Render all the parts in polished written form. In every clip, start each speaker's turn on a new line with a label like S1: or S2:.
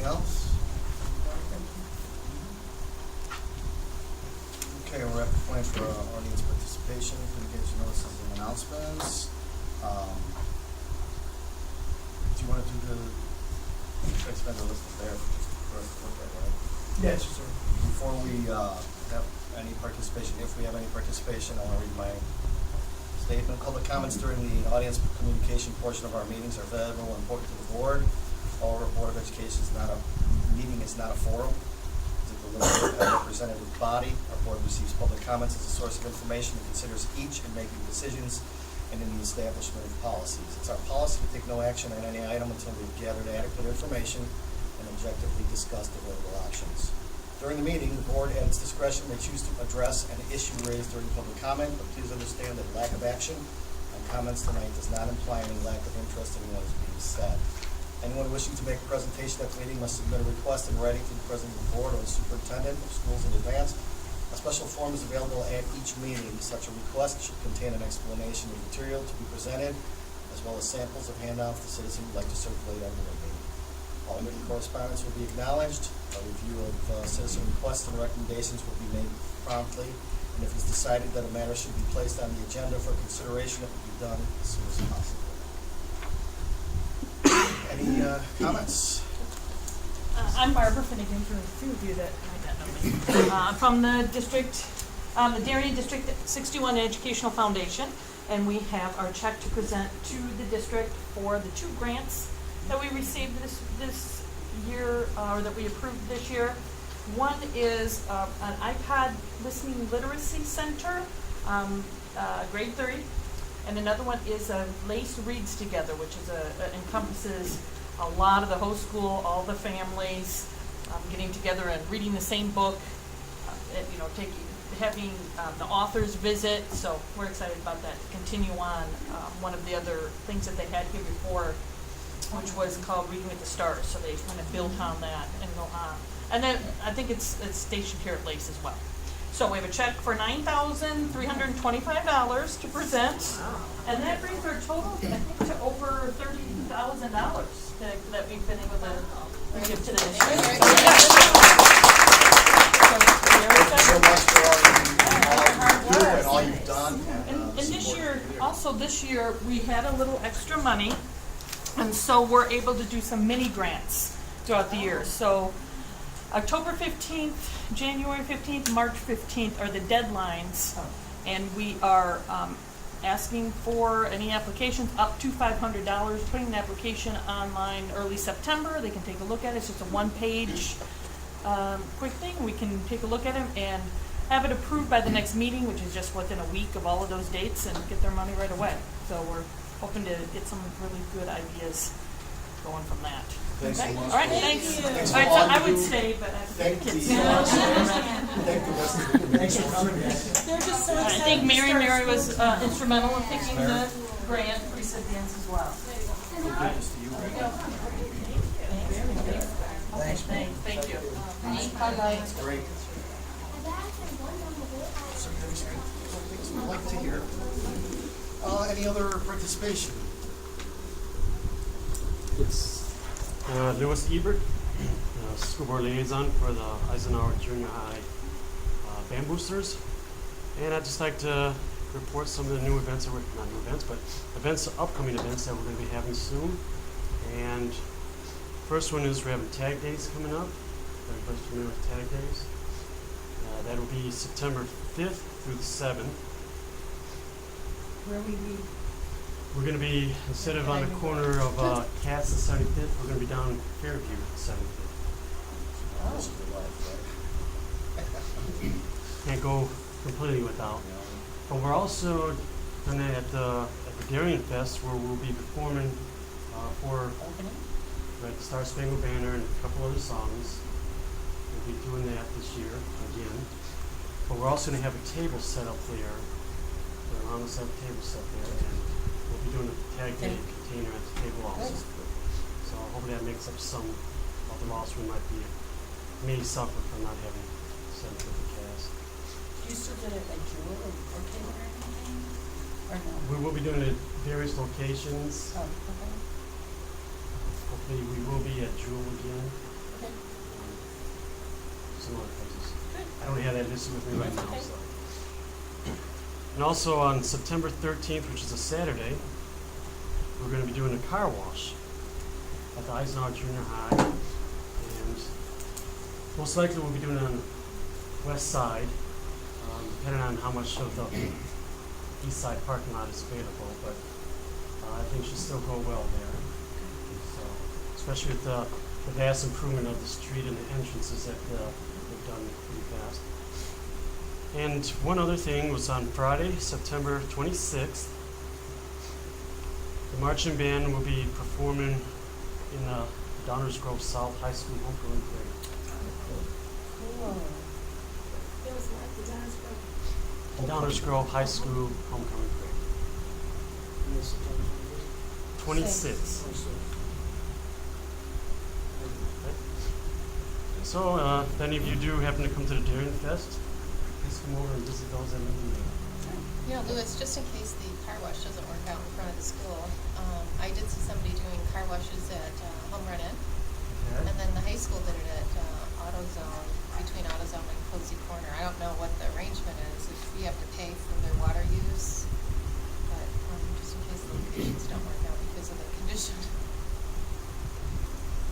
S1: else? Okay, we're at the point for audience participation, communication notices and announcements. Do you want to do the expend the list there for us to look at, right?
S2: Yes, sir.
S1: Before we have any participation, if we have any participation, I want to read my statement. Public comments during the audience communication portion of our meetings are valuable and important to the board. Our Board of Education is not a meeting, is not a forum. It's a deliberative and representative body. Our board receives public comments as a source of information and considers each in making decisions and in the establishment of policies. It's our policy to take no action on any item until we've gathered adequate information and objectively discussed available options. During the meeting, the board, at its discretion, may choose to address an issue raised during public comment, but please understand that lack of action on comments tonight does not imply any lack of interest in what is being said. Anyone wishing to make a presentation at the meeting must submit a request in writing to the president of the board or the superintendent of schools in advance. A special form is available at each meeting. Such a request should contain an explanation of material to be presented, as well as samples of handouts the citizen would like to circulate at the meeting. All written correspondence will be acknowledged. A review of citizen requests and recommendations will be made promptly. And if it's decided that a matter should be placed on the agenda for consideration, it will be done as soon as possible. Any comments?
S3: I'm Barbara Finnegan, for a few of you that might not know me. From the district, the Darien District 61 Educational Foundation, and we have our check to present to the district for the 2 grants that we received this year, or that we approved this year. One is an iPod listening literacy center, grade 3, and another one is a Lace Reads Together, which is encompasses a lot of the whole school, all the families getting together and reading the same book, having the authors visit. So we're excited about that. To continue on one of the other things that they had here before, which was called Reading with the Stars. So they want to build on that and go on. And then I think it's stationed here at Lace as well. So we have a check for $9,325 to present, and that brings our total, I think, to over $30,000 that we've been able to give to the district.
S1: Thank you so much for all you do and all you've done.
S3: And this year, we had a little extra money, and so we're able to do some mini grants throughout the year. So October 15th, January 15th, March 15th are the deadlines, and we are asking for any applications up to $500, putting the application online early September. They can take a look at it. It's just a one-page quick thing. We can take a look at them and have it approved by the next meeting, which is just within a week of all of those dates, and get their money right away. So we're hoping to get some really good ideas going from that.
S1: Thanks so much.
S3: All right, thanks.
S1: Thanks
S3: All right,
S1: for all
S3: so I
S1: you
S3: would
S1: do.
S3: stay, but I have
S1: Thank
S3: to
S1: the
S3: kids.
S1: thank the rest of the committee.
S2: Thanks for coming, guys.
S4: They're just so
S3: I
S4: excited.
S3: think
S4: to
S3: Mary
S4: start
S3: was
S4: school.
S3: instrumental in picking the grant recipients as well.
S1: We'll give this to you, right?
S3: Thanks. Thank you.
S1: That's great. So there's some things we'd like to hear. Any other participation?
S5: It's Lewis Ebert, school board liaison for the Eisenhower Junior High Band Boosters. And I'd just like to report some of the new events, that not new events, but upcoming events that we're going to be having soon. And first one is we're having Tag Days coming up. Everybody's familiar with Tag Days. That'll be September 5th through the 7th.
S3: Where we be?
S5: We're going to be, instead of on the corner of Cass and 75th, we're going to be down in Fairview at 75th.
S1: This is your life,
S5: Can't go completely without. But we're also going to at the Darien Fest, where we'll be performing for the Star Spangled Banner and a couple other songs. We'll be doing that this year again. But we're also going to have a table set up there. We're almost have a table set there, and we'll be doing a tag day container at the table also. So hopefully that makes up some of the loss we may suffer from not having 750 cast.
S4: Do you still get a jewel or table or anything? Or no?
S5: We will be doing it at various locations.
S4: Oh, okay.
S5: Hopefully we will be at Jewel again.
S4: Okay.
S5: some other places. I don't have that listed with me right
S3: That's
S5: now,
S3: okay.
S5: so. And also on September 13th, which is a Saturday, we're going to be doing a car wash at the Eisenhower Junior High. And most likely we'll be doing it on the west side, depending on how much of the east side parking lot is available. But I think it should still go well there. So, especially with the vast improvement of the street and the entrances that they've done pretty fast. And one other thing was on Friday, September 26th, the marching band will be performing in the Downers Grove South High School homecoming parade.
S4: Cool.
S2: It was like the Downers Grove.
S5: The Downers Grove High School homecoming parade. 26. So, if any of you do happen to come to the Darien Fest, please come over and visit those that need you.
S6: You know, Louis, just in case the car wash doesn't work out in front of the school, I did see somebody doing car washes at Home Run Inn,
S5: Okay?
S6: and then the high school did it at AutoZone, between AutoZone and Cozy Corner. I don't know what the arrangement is, if we have to pay for their water use, but just in case the locations don't work out because of the condition.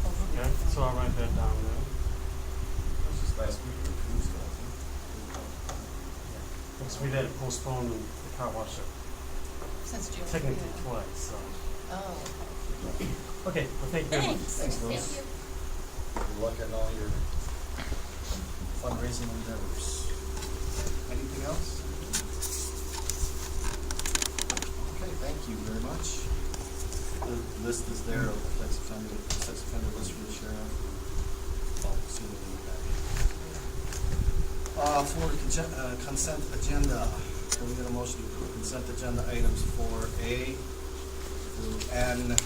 S6: Hopefully
S5: Okay,
S6: they
S5: so I'll
S6: don't.
S5: write that down there.
S1: That was just last week or Tuesday, I think.
S5: Because we had to postpone the car wash
S6: Since June.
S5: technically
S6: Yeah.
S5: twice, so.
S6: Oh, okay.
S5: Okay, well, thank you very much.
S1: Thanks, Louis. Good luck on all your fundraising endeavors. Anything else? Okay, thank you very much. The list is there of the sex offender list from the sheriff. I'll see what we got. For the consent agenda, can we get a motion to approve consent agenda items for A through N?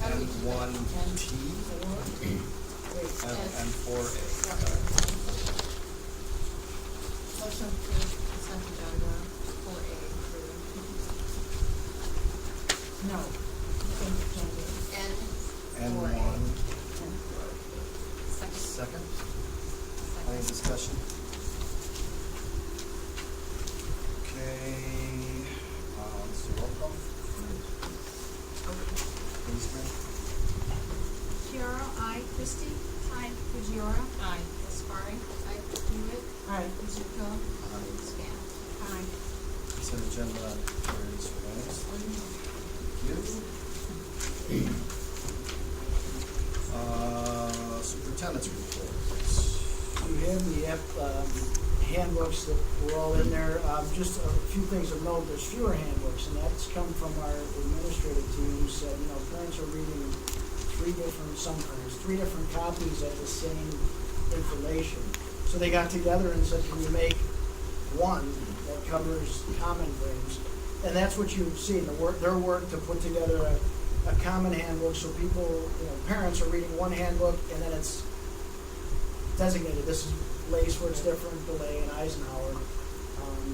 S1: And 1T and 4A.
S6: Motion to approve consent agenda for A through
S2: No.
S6: N.
S1: And
S6: for A.
S1: 1.
S6: Second.
S1: Second.
S6: Second.
S1: Any discussion? Okay, let's do roll call. Please, ma'am.
S2: Chiara, aye. Christie? Aye. Fujiwara?
S6: Aye.
S2: Gaspari?
S6: Aye.
S2: Hewitt?
S4: Aye.
S2: Mizuko?
S1: Aye.
S2: Scan? Aye.
S1: Consent agenda carries unanimously. Thank you. Superintendent's reports.
S7: You have the handbooks that were all in there. Just a few things of note, there's fewer handbooks, and that's come from our administrative team who said, parents are reading three different copies of the same information. So they got together and said, can you make one that covers common things? And that's what you've seen, their work to put together a common handbook so people, parents are reading one handbook and then it's designated, this is Lace where it's different, Delay, and Eisenhower.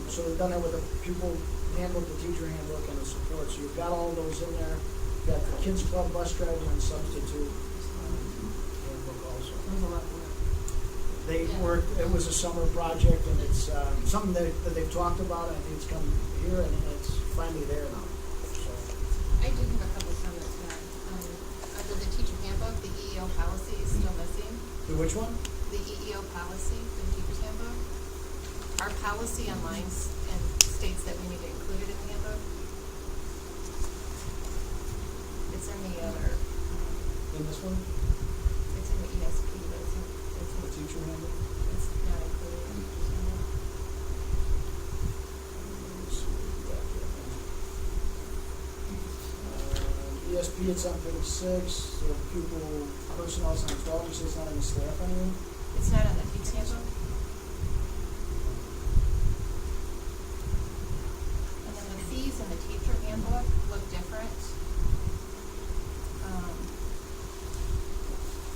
S7: So we've done that with a pupil handbook, the teacher handbook, and the support. So you've got all those in there. You've got the kids club, bus driver, and substitute handbook also.
S2: There's a lot of work.
S7: They worked, it was a summer project, and it's something that they've talked about. I think it's come here, and it's finally there now. So,
S6: I do have a couple comments that, under the teacher handbook, the EEO policy is still missing.
S7: which one?
S6: The EEO policy for the teacher's handbook. Our policy online and states that we need to include it in the handbook. It's in the other,
S7: In this one?
S6: it's in the ESP, but it's
S7: The teacher handbook?
S6: it's not included in the teacher's handbook.
S7: Let's see what we got here. ESP, it's on page 6. The pupil personnel is on 12. You say it's not in the staff anyway?
S6: It's not on the teacher's handbook. And then the fees in the teacher handbook look different.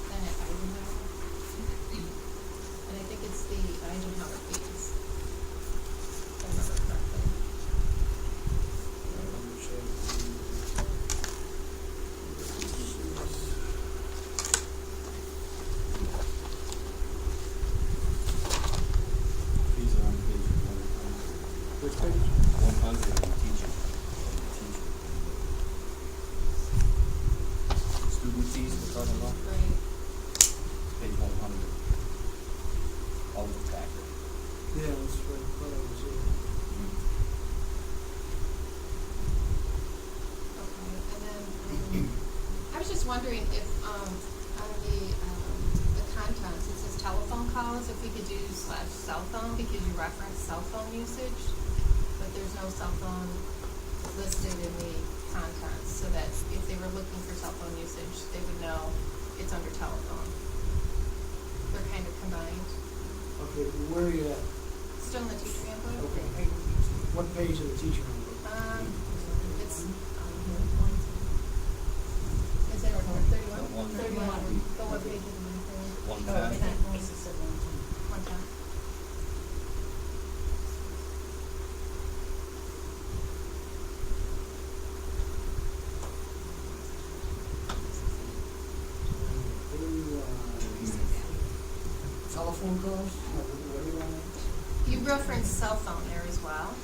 S6: Than at Eisenhower. And I think it's the Eisenhower fees. If I remember correctly.
S7: Which page?
S8: 100 in teaching. Student fees we're talking about,
S6: Right.
S8: page 100. Of the packet.
S7: Yeah, that's what I was here.
S6: Okay, and then, I was just wondering if, on the contents, it says telephone calls, if we could do /cell phone, because you reference cell phone usage, but there's no cell phone listed in the contents, so that if they were looking for cell phone usage, they would know it's under telephone. They're kind of combined.
S7: Okay, where are you at?
S6: Still in the teacher handbook?
S7: Okay. What page of the teacher handbook?
S6: It's, is it 31?
S8: 131.
S6: Go what page is it?
S8: 110.
S4: Melissa said 110.
S6: 110.
S7: Telephone calls? What do you want?
S6: You reference cell phone there as well.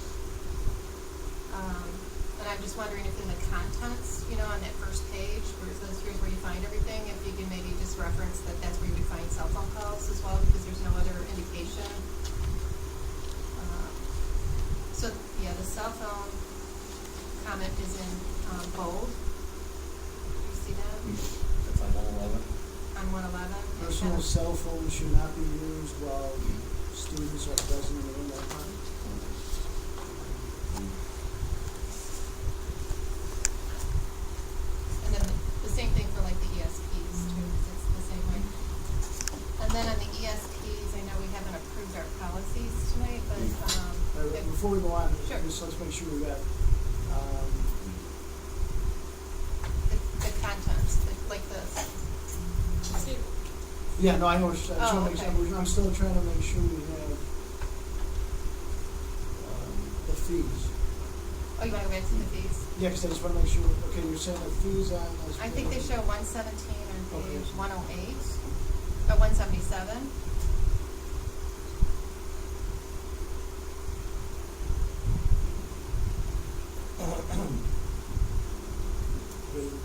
S6: And I'm just wondering if in the contents, on that first page, where it says here's where you find everything, if you can maybe just reference that that's where you would find cell phone calls as well, because there's no other indication. So, yeah, the cell phone comment is in bold. Do you see that?
S8: That's on 111.
S6: On 111?
S7: Personal cell phones should not be used while students are present in that time.
S6: And then the same thing for like the ESPs too, 'cause it's the same way. And then on the ESPs, I know we haven't approved our policies tonight, but,
S7: Before we go on,
S6: Sure.
S7: just let's make sure we got,
S6: the contents, like the,
S7: yeah, no, I know, what you're saying.
S6: Oh,
S7: I'm still trying to make sure we have, the fees.
S6: oh, you wanna go back to the fees?
S7: Yeah, because I just want to make sure, okay, you're saying the fees on this.
S6: I think they show 117 on
S7: Okay.
S6: page 108, or 177.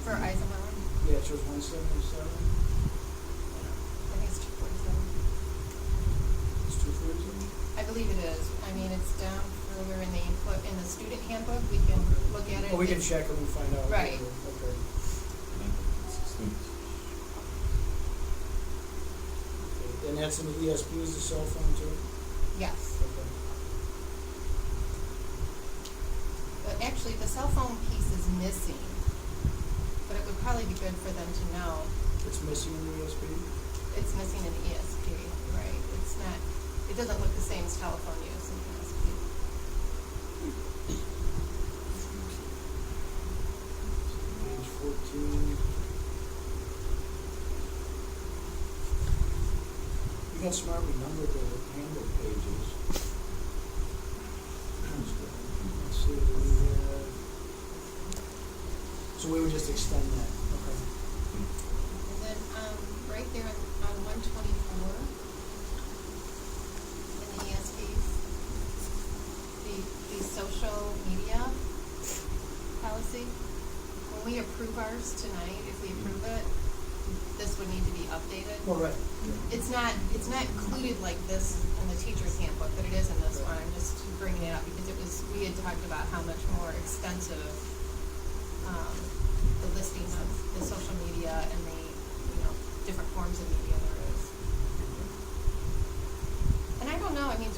S6: For Eisenhower,
S7: Yeah, it shows 177,
S6: I think it's 247.
S7: it's 237.
S6: I believe it is. I mean, it's down further in the input, in the student handbook, we can look at it.
S7: Oh, we can
S6: It's-
S7: check and find out.
S6: Right.
S7: Okay.
S8: Students.
S7: And that's in the ESPs, the cell phone too?
S6: Yes.
S7: Okay.
S6: But actually, the cell phone piece is missing, but it would probably be good for them to know
S7: It's missing in the ESP?
S6: it's missing in the ESP, right? It's not, it doesn't look the same as telephone use in the ESP.
S7: Page 14. You got smartly numbered the handbook pages. Let's see, we have, so we would just extend that, okay.
S6: And then, right there on 124, in the ESPs, the social media policy, when we approve ours tonight, if we approve it, this would need to be updated.
S7: Well, right.
S6: It's not included like this in the teacher's handbook, but it is in this one. I'm just bringing it up because we had talked about how much more extensive, the listing of the social media and the, different forms of media there is. And I don't know, I mean,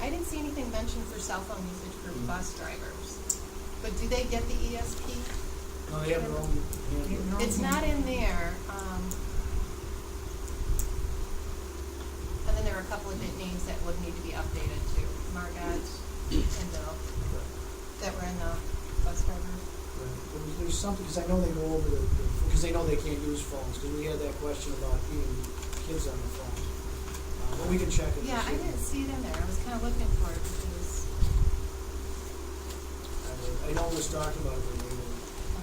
S6: I didn't see anything mentioned for cell phone usage for bus drivers. But do they get the ESP?
S7: No, they have their own handbook.
S6: It's not in there, and then there are a couple of names that would need to be updated too, Margot and Bill, that were in the bus driver.
S7: Right. There's something, because I know they go over because they know they can't use phones, because we had that question about even kids on the phone. But we can check it.
S6: Yeah, I didn't see it in there, I was kinda looking for it because,
S7: I know it was talked about, but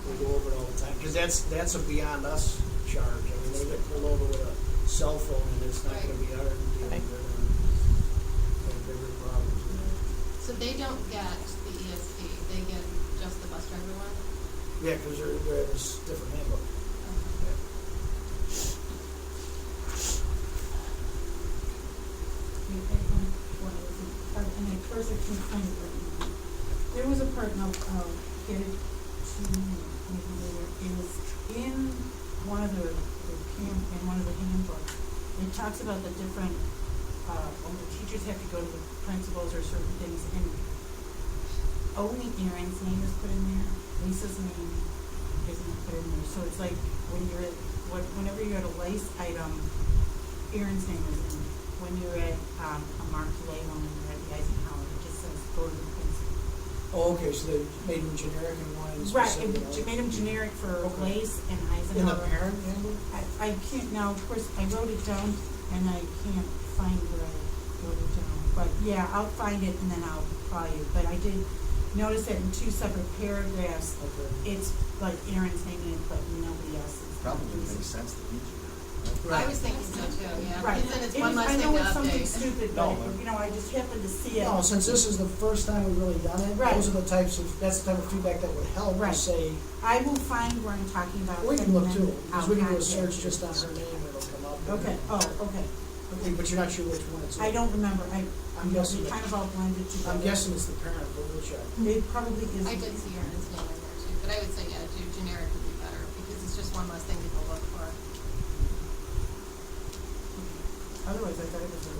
S7: we go over it all the time, because that's a beyond us charge. I mean, they get pulled over with a cell phone, and it's not gonna be our deal.
S6: Right.
S7: They're gonna have bigger problems.
S6: So they don't get the ESP, they get just the bus driver one?
S7: Yeah, because they're this different handbook.
S9: And at first I couldn't find it right now. There was a part, and I'll get it to you maybe later, it was in one of the handbooks. It talks about the different, when the teachers have to go to the principals or certain things, and only Aaron's name is put in there, Lisa's name isn't put in there, so it's like, whenever you're at a lace item, Aaron's name is in. When you're at, a marked label, when you're at the Eisenhower, it just says, go to the principal.
S7: Oh, okay, so they made them generic and one is
S9: Right,
S7: specific.
S9: it made them generic for
S7: Okay.
S9: lace and
S7: In the
S9: Eisenhower.
S7: parent handbook?
S9: I can't now, of course, I wrote it down and I can't find where I wrote it down. But yeah, I'll find it and then I'll call you. But I did notice that in two separate paragraphs,
S7: Okay.
S9: it's like Aaron's name in it, but nobody else's.
S1: Probably makes sense to teach you.
S6: I was thinking so too, yeah.
S9: Right.
S6: Because then it's
S9: It
S6: one
S9: is-
S6: less
S9: I
S6: thing
S9: know
S6: to
S9: it's something
S6: update.
S9: stupid,
S1: No,
S9: but,
S1: but-
S9: you know, I just happened to see it.
S7: No, since this is the first time we've really done it,
S9: Right.
S7: those are the types of, that's the type of feedback that would help
S9: Right.
S7: to say,
S9: I will find where I'm talking about.
S7: we can
S9: and
S7: look
S9: then
S7: too, because
S9: I'll
S7: we can do a
S9: contact
S7: search
S9: you.
S7: just on her name, it'll come up.
S9: Okay, okay.
S7: But you're not sure which one it's in.
S9: I don't remember,
S7: I'm guessing
S9: they kind of all blended together.
S7: I'm guessing it's the parent, but we'll check.
S9: It probably is.
S6: I did see Aaron's name in there too, but I would say, yeah, do generic would be better, because it's just one less thing to go look for.
S9: Otherwise, I thought it was a,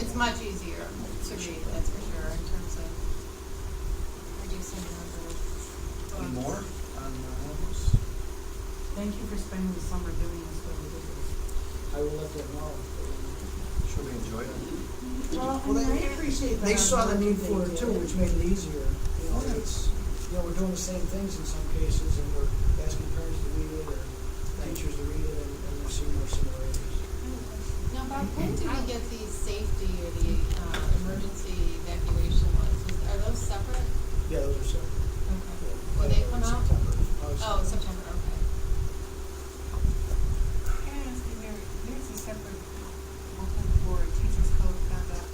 S6: It's much easier to read, that's for sure, in terms of reducing the number of books.
S1: Any more on handbooks?
S9: thank you for spending the summer doing this, what we did this.
S7: I will let them know.
S1: Sure we enjoyed it.
S9: Well,
S7: Well,
S9: I
S7: they-
S9: appreciate that.
S7: They saw the need
S9: they
S7: for it
S9: did.
S7: too, which made it easier. You know, it's, we're doing the same things in some cases, and we're asking parents to read it, or teachers to read it, and we're seeing more similarities.
S6: Now, Bob, when do we get the safety or the emergency evacuation ones? Are those separate?
S7: Yeah, those are separate.
S6: Okay.
S7: Yeah,
S6: Will they come out?
S7: September.
S6: Oh, September, okay.
S2: Can I ask you, there's a separate booklet for teachers' code of conduct.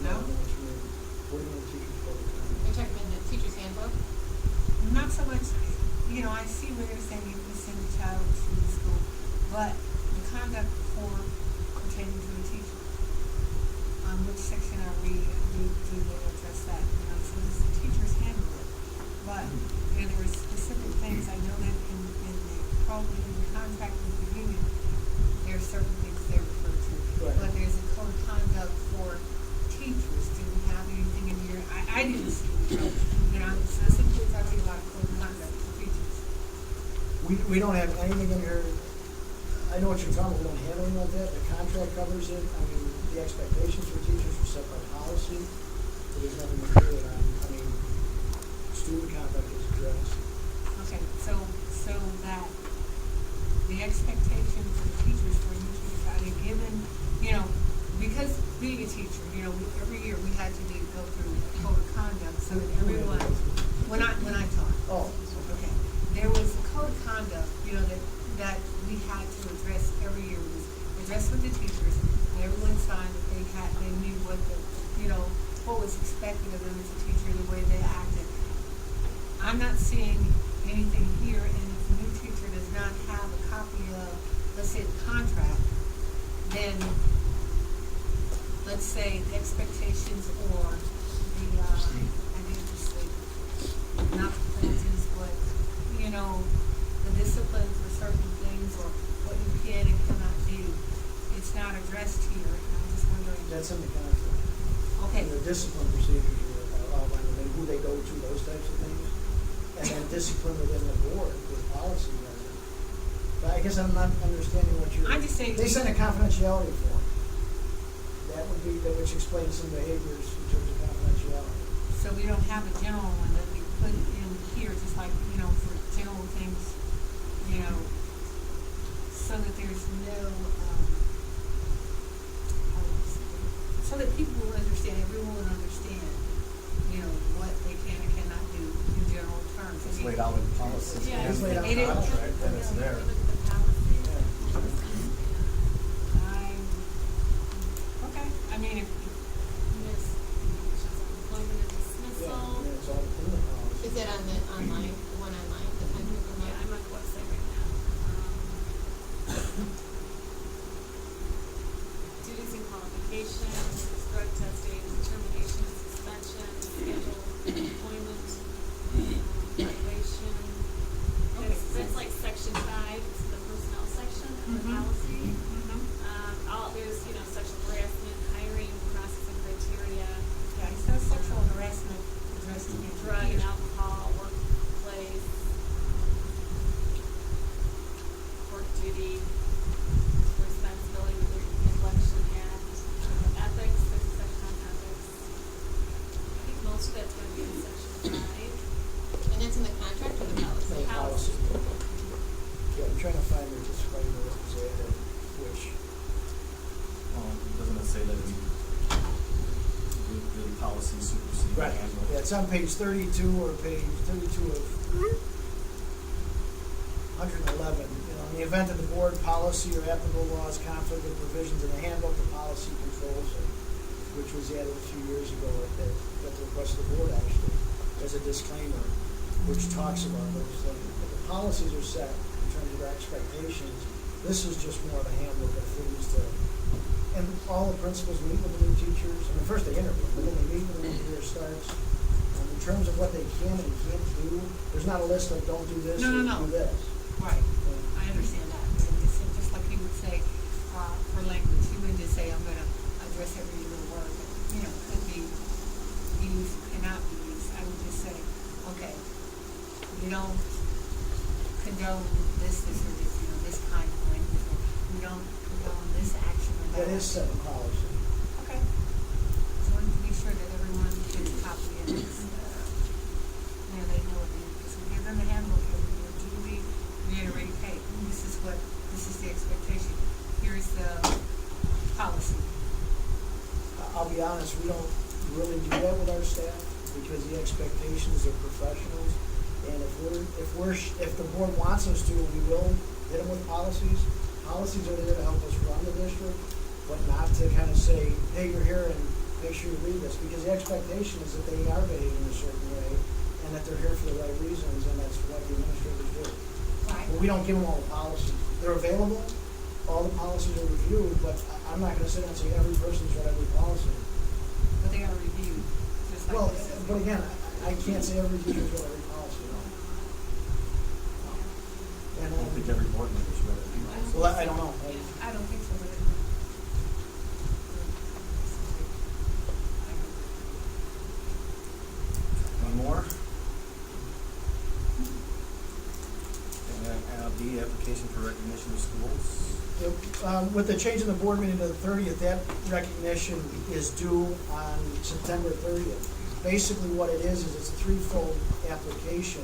S2: No?
S7: What do you mean teachers code of conduct?
S6: You're talking about the teacher's handbook?
S2: Not so much, I see where they're saying you can send a child to the school, but the conduct for pertaining to the teacher. Which section are we, do they address that? So this is the teacher's handbook, but there are specific things, I know that probably in the contract with the union, there are certain things they refer to.
S7: Right.
S2: But there's a code of conduct for teachers, do we have anything in here? I didn't see it, specifically talking about code of conduct for teachers.
S7: We don't have anything in here, I know what you're talking about, we don't have anything like that, the contract covers it, I mean, the expectations for teachers are set by policy, but there's nothing in here that student conduct is addressed.
S2: Okay, so that the expectation for the teachers for new teachers, are they given, because being a teacher, every year we had to go through a code of conduct, so that everyone, when I taught.
S7: Oh,
S2: Okay, there was a code of conduct, that we had to address every year, was addressed with the teachers, and everyone signed that they knew what what was expected of them as a teacher, the way they acted. I'm not seeing anything here, and if a new teacher does not have a copy of, let's say, the contract, then, let's say, the expectations or the, I didn't just say, not the penalties, but, the discipline for certain things, or what you can and cannot do, it's not addressed here, and I'm just wondering.
S7: that's in the contract.
S2: Okay,
S7: And the discipline procedures are outlined, and who they go to, those types of things. And then discipline within the board with policy. But I guess I'm not understanding what you're.
S2: I'm just saying.
S7: They send a confidentiality form. Which explains some behaviors in terms of confidentiality.
S2: So we don't have a general one that we put in here, just like, for general things, so that there's no, so that people will understand, everyone will understand, what they can and cannot do in general terms.
S1: It's laid out in policy.
S2: Yeah,
S7: it's laid out in
S2: it is.
S1: Contract, and it's there.
S7: Right, yeah, it's on page 32 or page 32 of 111. You know, in the event that the board policy or applicable laws conflict with provisions in the handbook, the policy controls it, which was added a few years ago at the request of the board, actually, as a disclaimer, which talks about those things. But the policies are set in terms of our expectations. This is just more of a handbook of things to, and all the principals meet with the new teachers. I mean, first they interview, but then they meet with them when the year starts. In terms of what they can and can't do, there's not a list of don't do this or
S2: No.
S7: do this.
S2: Right, I understand that, but it's just like he would say, for language, he wouldn't just say, I'm gonna address every little word that, you know, could be used, cannot be used. I would just say, okay, we don't condone this, or this, you know, this kind of language, or we don't condone this action or that.
S7: That is set in policy.
S2: Okay. So I want to be sure that everyone gets a copy of this, you know, they know it, because we give them the handbook every year, duly reiterate, hey, this is the expectation, here's the policy.
S7: I'll be honest, we don't really do that with our staff because the expectations are professionals. And if the board wants us to, we will hit them with policies. Policies are there to help us run the district, but not to kind of say, hey, you're here and make sure you read this, because the expectation is that they are behaving a certain way and that they're here for the right reasons, and that's what the administrators do.
S2: Right.
S7: But we don't give them all the policies. They're available, all the policies are reviewed, but I'm not gonna sit down and say every person's read every policy.
S2: But they are reviewed, just like
S7: Well,
S2: this.
S7: but again, I can't say every teacher's read every policy, no. And,
S8: I don't think every board member's read it.
S7: well, I don't know.
S2: I don't think so, but
S1: One more? And B, application for recognition of schools.
S7: Yep, with the change in the board meeting to the 30th, that recognition is due on September 30th. Basically what it is it's a threefold application.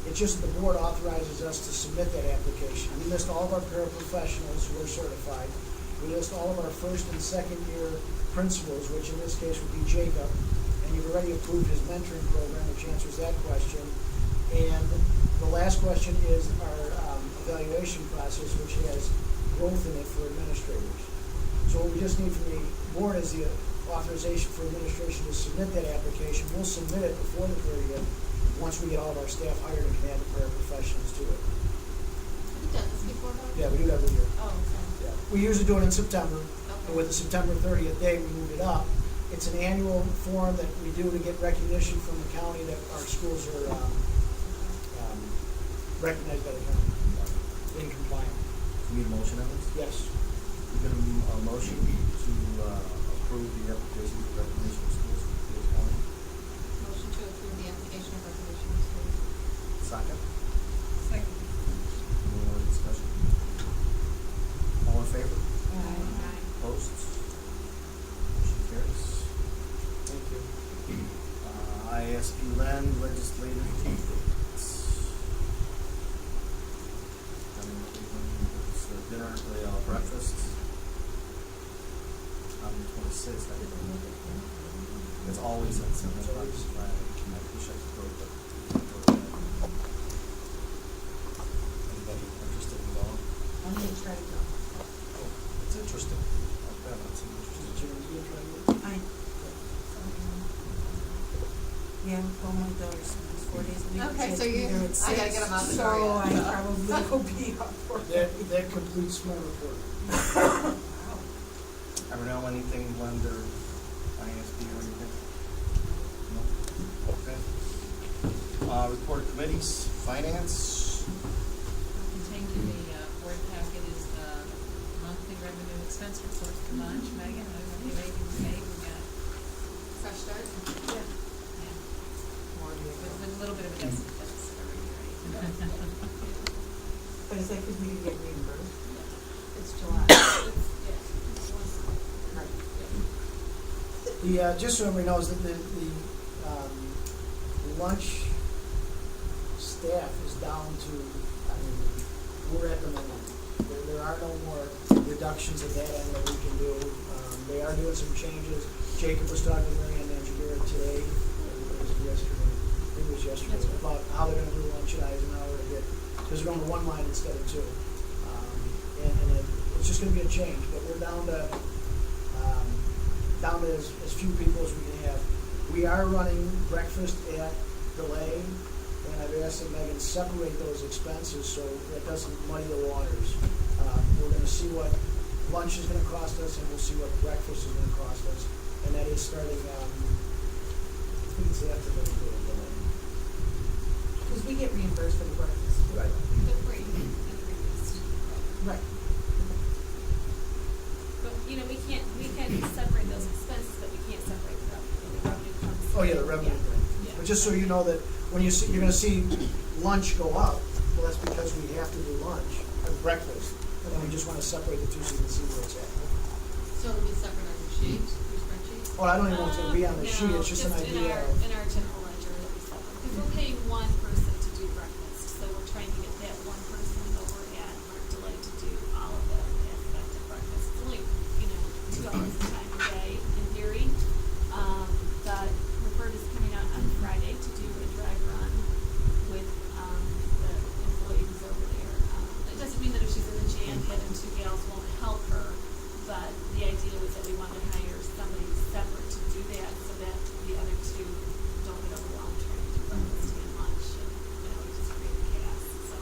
S7: It's just the board authorizes us to submit that application. We list all of our paraprofessionals who are certified. We list all of our first and second year principals, which in this case would be Jacob. And you've already approved his mentoring program, which answers that question. And the last question is our evaluation process, which has growth in it for administrators. So what we just need from the board is the authorization for administration to submit that application. We'll submit it before the 30th, once we get all of our staff hired and can add the paraprofessionals to it.
S6: Have you done this before, though?
S7: Yeah, we do that every year.
S6: Oh, okay.
S7: Yeah. We usually do it in September,
S6: Okay.
S7: but with the September 30th date, we moved it up. It's an annual form that we do to get recognition from the county that our schools are recognized by the county, in compliance.
S1: Do you need a motion on this?
S7: Yes.
S1: You get a motion to approve the application for recognition of schools for Peters County?
S6: Motion to approve the application of recognition of schools.
S1: Second?
S2: second.
S1: Any more discussion? All in favor?
S2: Aye.
S1: Opposed? Motion carries. Thank you. ISP Land legislative updates. It's dinner, breakfast on the 26th. It's always at 7 o'clock. I wish I could go, but anybody interested in going?
S9: I'm gonna try to go.
S1: Oh, it's interesting. Okay, that's interesting.
S9: I, yeah, well, my daughter's 4 days a week.
S6: Okay, so
S9: She's
S6: you-
S9: there at
S6: I gotta get 'em out the door
S9: So
S6: yet,
S9: I
S6: so.
S9: probably will be up for
S7: That completes my report.
S1: Ever know anything, Blend or ISB or anything? No? Okay. Report of committees, finance.
S4: Contained in the board packet is the monthly revenue expense report for March. Megan, I don't know if you have anything to say, we got,
S6: Fresh start?
S4: yeah, with a little bit of a guessing, that's every year, right?
S9: But is that because we didn't get reimbursed?
S6: It's July.
S7: Just so everybody knows, that the lunch staff is down to, I mean, we're at the minimum. There are no more reductions at that end that we can do. They are doing some changes. Jacob was talking to Mary Ann Engineer today, or yesterday, I think it was yesterday, about how they're gonna do lunch at Eisenhower to get, because they're going to one line instead of two. And it's just gonna be a change, but we're down to as few people as we can have. We are running breakfast at Delay, and I've asked that Megan separate those expenses so it doesn't muddy the waters. We're gonna see what lunch is gonna cost us, and we'll see what breakfast is gonna cost us, and that is starting, I think it's after the Delay.
S9: Because we get reimbursed for the breakfast.
S7: Right.
S4: The free and the reduced.
S9: Right.
S10: But, you know, we can separate those expenses, but we can't separate the revenue. The revenue comes.
S7: Oh, yeah, the revenue
S10: Yeah.
S7: thing.
S10: Yeah.
S7: But just so you know that when you see, you're gonna see lunch go up, well, that's because we have to do lunch, or breakfast. And then we just wanna separate the two so you can see where it's at.
S4: So it'll be separate on your sheet, your spreadsheet?
S7: Well, I don't even know if it's gonna be on the
S10: No,
S7: sheet, it's just an idea of.
S10: in our general ledger that we set, because we're paying one person to do breakfast, so we're trying to get that one person over at Mark Delay to do all of the aspect of breakfast. It's only, you know, $2 a time a day in theory. But Roberta's coming out on Friday to do a dry run with, the employees over there. It doesn't mean that if she's in the jam, the other two gals won't help her, but the idea was that we wanted to hire somebody separate to do that, so that the other two don't get overwhelmed trying to do breakfast and lunch, and, you know, it just create chaos, so.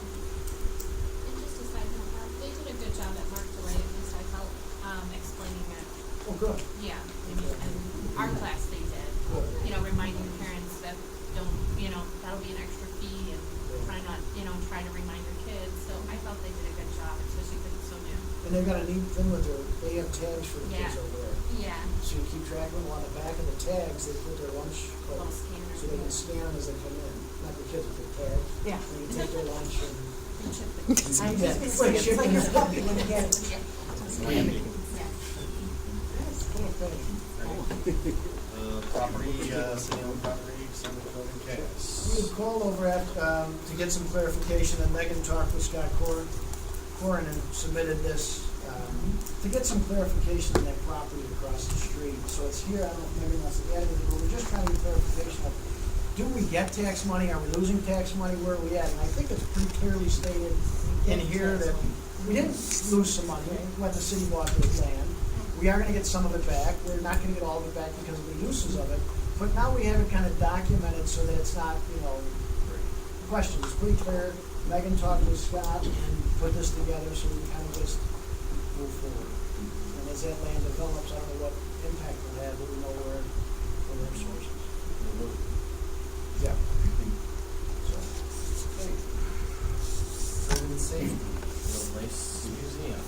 S4: And just a side note, they did a good job at Mark Delay, at least I felt, explaining it.
S7: Oh, good.
S4: Yeah, I mean, and our class they did, you know, reminding parents that don't, you know, that'll be an extra fee and try not, you know, try to remind your kids, so I felt they did a good job, especially because it's so new.
S7: And they've got a neat thing with they have tags for the kids
S4: Yeah.
S7: over there.
S4: Yeah.
S7: So you keep track of them on the back of the tags, they put their lunch code,
S4: Little scanner.
S7: so they can scan them as they come in. Not the kids with their tags.
S9: Yeah.
S7: And you take their lunch and.
S9: I was just gonna say, it's like your puppy when you get it.
S4: Yeah. Yeah.
S7: Yes, cool thing.
S1: Property, city-owned property, Summit Code and Gas.
S7: We had called over to get some clarification, and Megan talked with Scott Corin and submitted this, to get some clarification on that property across the street. So it's here, I don't know if Megan wants to add anything, but we're just trying to get clarification of, do we get tax money, are we losing tax money, where are we at? And I think it's pretty clearly stated in here that we didn't lose some money, when the city bought the land. We are gonna get some of it back, we're not gonna get all of it back because of the uses of it, but now we have it kind of documented so that it's not, you know, questions, it's pretty clear. Megan talked with Scott and put this together so we kind of just move forward. And as that land develops, I don't know what impact it'll have, but we know where their sources. Yeah. So, okay.
S1: Food and safety, real nice museum.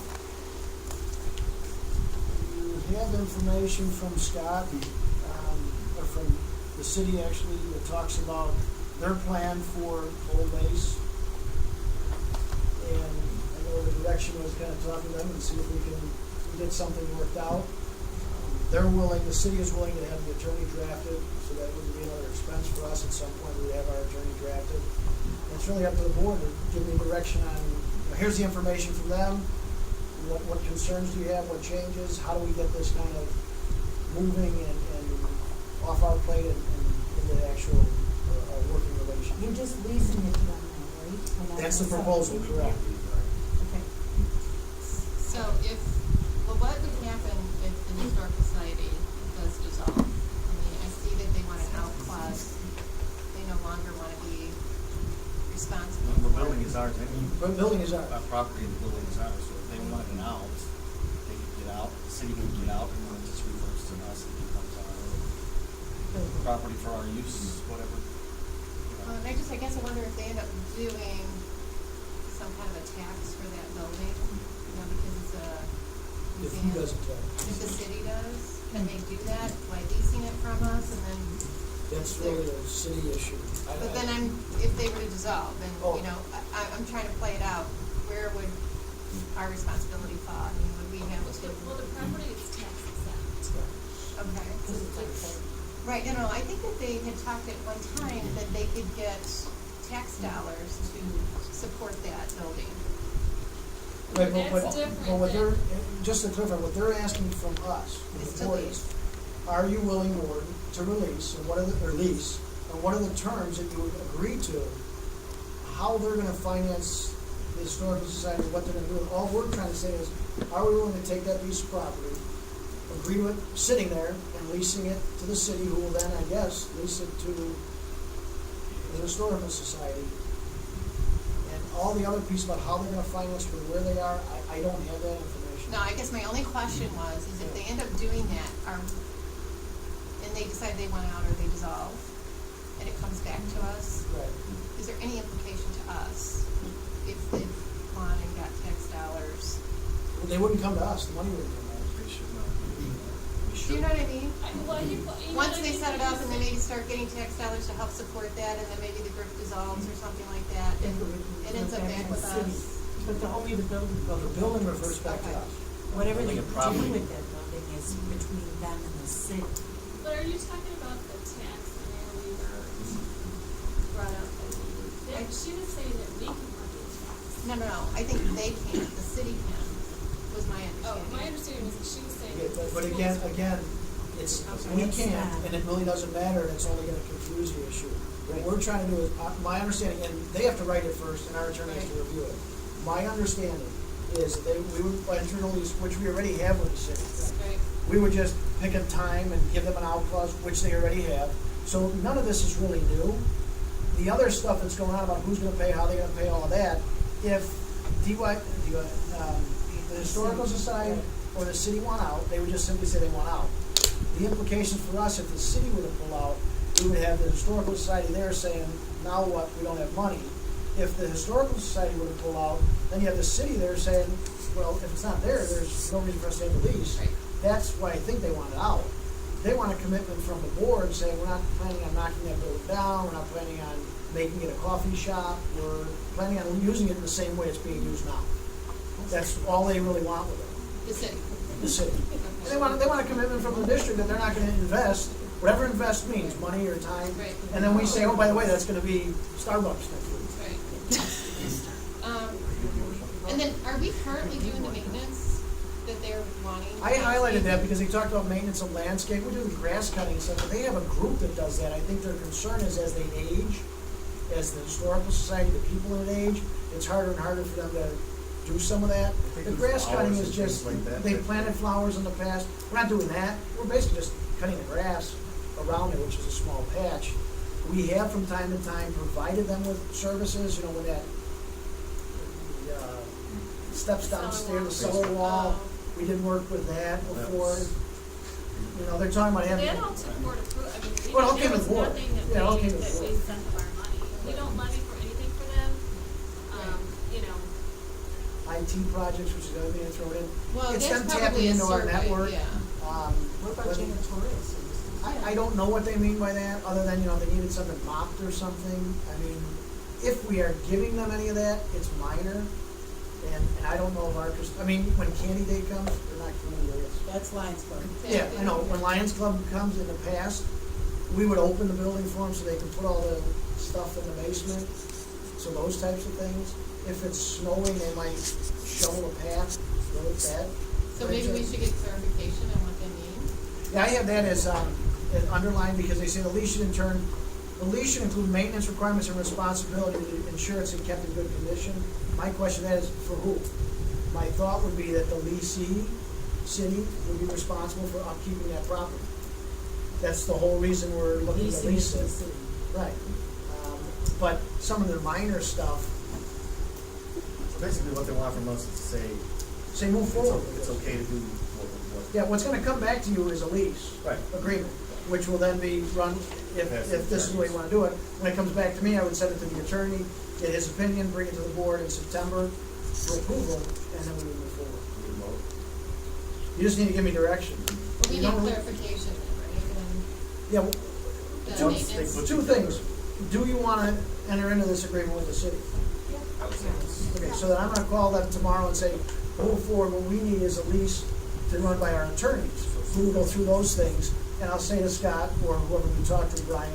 S7: You have information from Scott, or from the city actually, that talks about their plan for Old Base. And I know the direction was kind of talking to them and see if we can get something worked out. They're willing, the city is willing to have the attorney drafted, so that wouldn't be another expense for us at some point, we have our attorney drafted. And it's really up to the board to give me direction on, you know, here's the information from them, what concerns do you have, what changes, how do we get this kind of moving and off our plate and into the actual working relationship.
S9: You're just leasing it to them now, right? We're not
S7: That's the
S9: gonna sell it.
S7: proposal, correct.
S9: Okay.
S6: So what would happen if the Historic Society does dissolve? I mean, I see that they want an out clause, they no longer want to be responsible
S1: The
S6: for.
S1: building is ours, I mean,
S7: But building is ours.
S1: our property and the building is ours, so if they want an out, they could get out, the city could get out, and then it just reverts to us, it becomes our property for our use, whatever.
S6: And I guess I wonder if they end up doing some kind of a tax for that building, you know, because it's a
S7: If he
S6: museum.
S7: doesn't tell.
S6: If the city does, can they do that by leasing it from us and then?
S7: That's really a city issue.
S6: But then if they were to dissolve, then,
S7: Oh.
S6: you know, I'm trying to play it out, where would our responsibility fall? I mean, would we have to?
S10: Well, the property is tax exempt.
S6: Okay.
S9: Because it's unfair.
S6: Right, I think that they had talked at one time that they could get tax dollars to support that building.
S7: Right,
S10: That's different
S7: but what
S10: than-
S7: they're, just to clarify, what they're asking from us,
S6: Is
S7: the
S6: to
S7: board
S6: lease.
S7: is, are you willing, Lord, to release, or what are the, or lease, and what are the terms that you would agree to, how they're gonna finance the historical society, what they're gonna do. All we're trying to say is, are we willing to take that piece of property, agree to it sitting there and leasing it to the city, who will then, I guess, lease it to the historical society? And all the other piece about how they're gonna finance with where they are, I don't have that information.
S6: No, I guess my only question was, is if they end up doing that, and they decide they want out or they dissolve, and it comes back to us,
S7: Right.
S6: is there any implication to us if they've gone and got tax dollars?
S7: Well, they wouldn't come to us, the money wouldn't come to us.
S1: They should not.
S6: Do you know what I mean?
S10: Well, you know
S6: Once
S10: what I
S6: they
S10: mean?
S6: set it up and then maybe start getting tax dollars to help support that, and then maybe the group dissolves or something like that, and it ends up back with us.
S9: But only the building.
S7: Well, the building refers back to
S6: Okay.
S7: us.
S9: Whatever they
S1: Building
S9: do
S1: a property.
S9: with that building is between them and the city.
S10: But are you talking about the tax scenario we were brought up? She was saying that we can levy tax.
S6: No, I think they can, the city can, was my
S10: Oh,
S6: understanding.
S10: my understanding was that she was saying.
S7: Yeah,
S10: that
S7: but
S10: the
S7: again,
S10: schools-
S7: it's,
S9: Okay.
S7: we
S9: It's
S7: can't,
S9: not.
S7: and it really doesn't matter, and it's only gonna confuse the issue. What we're trying to do is, my understanding, and they have to write it first, and our attorney has to review it. My understanding is that we would enter a lease, which we already have with the city.
S6: Right.
S7: We would just pick a time and give them an out clause, which they already have. So none of this is really new. The other stuff that's going on about who's gonna pay, how they're gonna pay, all of that, if the Historical Society or the city want out, they would just simply say they want out. The implications for us, if the city were to pull out, we would have the Historical Society there saying, now what, we don't have money. If the Historical Society were to pull out, then you have the city there saying, well, if it's not there, there's no reason for us to have a lease.
S6: Right.
S7: That's why I think they want it out. They want a commitment from the board saying, we're not planning on knocking that building down, we're not planning on making it a coffee shop, we're planning on using it in the same way it's being used now. That's all they really want with it,
S6: The city.
S7: the city. And they want a commitment from the district that they're not gonna invest, whatever invest means, money or time.
S6: Right.
S7: And then we say, oh, by the way, that's gonna be Starbucks next week.
S6: Right. And then, are we currently doing the maintenance that they're wanting?
S7: I highlighted that because they talked about maintenance of landscape, we're doing grass cutting and stuff, but they have a group that does that. I think their concern is as they age, as the Historical Society, the people in age, it's harder and harder for them to do some of that.
S1: think
S7: The
S1: it's
S7: grass cutting
S1: flowers
S7: is
S1: and
S7: just,
S1: things like that.
S7: they planted flowers in the past, we're not doing that, we're basically just cutting the grass around it, which is a small patch. We have from time to time provided them with services, you know, with that, steps downstairs, the cellar wall, we did work with that before. You know, they're talking about having.
S10: That all took board approval, I mean,
S7: Well, it all
S10: there
S7: came
S10: was
S7: with board.
S10: nothing that
S7: Yeah, it all
S10: we,
S7: came with
S10: that we
S7: board.
S10: sent of our money. We don't levy for anything for them, you know.
S7: IT projects, which is the other thing to throw in.
S6: Well,
S7: It's
S6: that's
S7: them
S6: probably
S7: tapping
S6: a
S7: into our
S6: survey,
S7: network.
S6: yeah.
S9: What about
S7: but
S9: janitorial services?
S7: I don't know what they mean by that, other than, you know, they needed something mopped or something. I mean, if we are giving them any of that, it's minor. And I don't know if our, I mean, when Candy Day comes, they're not Candy Day, it's.
S9: That's Lions Club.
S7: Yeah, I know, when Lions Club comes in the past, we would open the building for them so they can put all the stuff in the basement, so those types of things. If it's snowing, they might shovel a path, go with that.
S6: So maybe we should get clarification on what they mean.
S7: Yeah, I have that as underlined because they say the lease should include maintenance requirements and responsibility to ensure it's kept in good condition. My question is, for who? My thought would be that the leasee, city, would be responsible for upkeeping that property. That's the whole reason we're looking to
S9: Leasing
S7: lease
S9: it to the
S7: it.
S9: city.
S7: Right. But some of the minor stuff,
S1: So basically what they want from us is to say,
S7: move forward.
S1: it's okay to do what.
S7: Yeah, what's gonna come back to you is a lease.
S1: Right.
S7: Agreement, which will then be run, if this is the way you wanna do it. When it comes back to me, I would send it to the attorney, get his opinion, bring it to the board in September for approval, and then we would move forward. You just need to give me direction.
S6: Well, we
S7: You
S6: need
S7: don't-
S6: clarification, right?
S7: Yeah, well,
S6: The
S7: two,
S6: maintenance.
S7: two things. Do you wanna enter into this agreement with the city?
S1: I would say yes.
S7: Okay, so then I'm gonna call them tomorrow and say, move forward, what we need is a lease to run by our attorneys, who will go through those things. And I'll say to Scott, or whoever we talk to, Brian,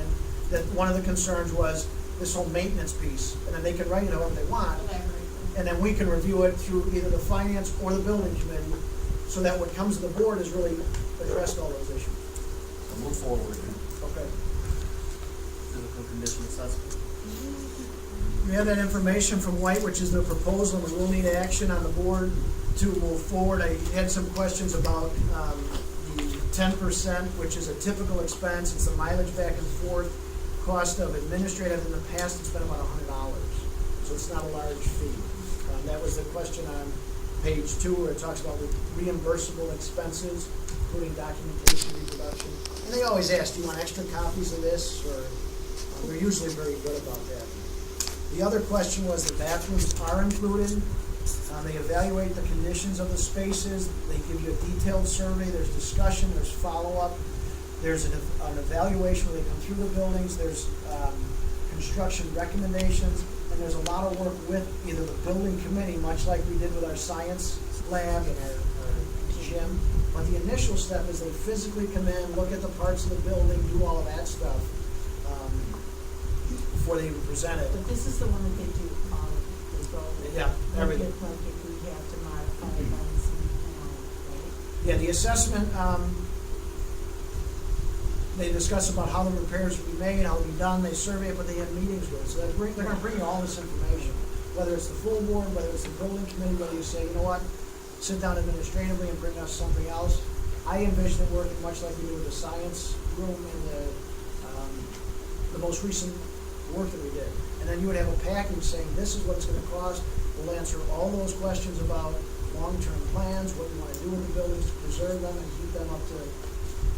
S7: that one of the concerns was this whole maintenance piece, and then they can write it however they want.
S6: Elaborate.
S7: And then we can review it through either the finance or the building committee, so that what comes to the board is really addressed all those issues.
S1: So move forward.
S7: Okay.
S1: physical condition assessment.
S7: We have that information from White, which is the proposal, and we'll need action on the board to move forward. I had some questions about the 10%, which is a typical expense. It's the mileage back and forth. Cost of administrative in the past, it's been about $100, so it's not a large fee. That was the question on page 2, where it talks about reimbursable expenses, including documentation, reproduction. And they always ask, do you want extra copies of this? Or we're usually very good about that. The other question was the bathrooms are included. They evaluate the conditions of the spaces. They give you a detailed survey. There's discussion. There's follow-up. There's an evaluation where they come through the buildings. There's construction recommendations. And there's a lot of work with either the building committee, much like we did with our science lab and our gym. But the initial step is they physically come in, look at the parts of the building, do all of that stuff before they even present it.
S9: But this is the one that they do all of, they go.
S7: Yeah, everything.
S9: Like if we have to modify things and all, right?
S7: Yeah, the assessment, they discuss about how the repairs will be made, how they'll be done, they survey it, but they have meetings with it. So they're going to bring you all this information, whether it's the full board, whether it's the building committee, whether you say, you know what, sit down administratively and bring us something else. I envision it working much like we do with the science room and the most recent work that we did. And then you would have a package saying, this is what it's going to cost. We'll answer all those questions about long-term plans, what you want to do with the buildings to preserve them and keep them up to,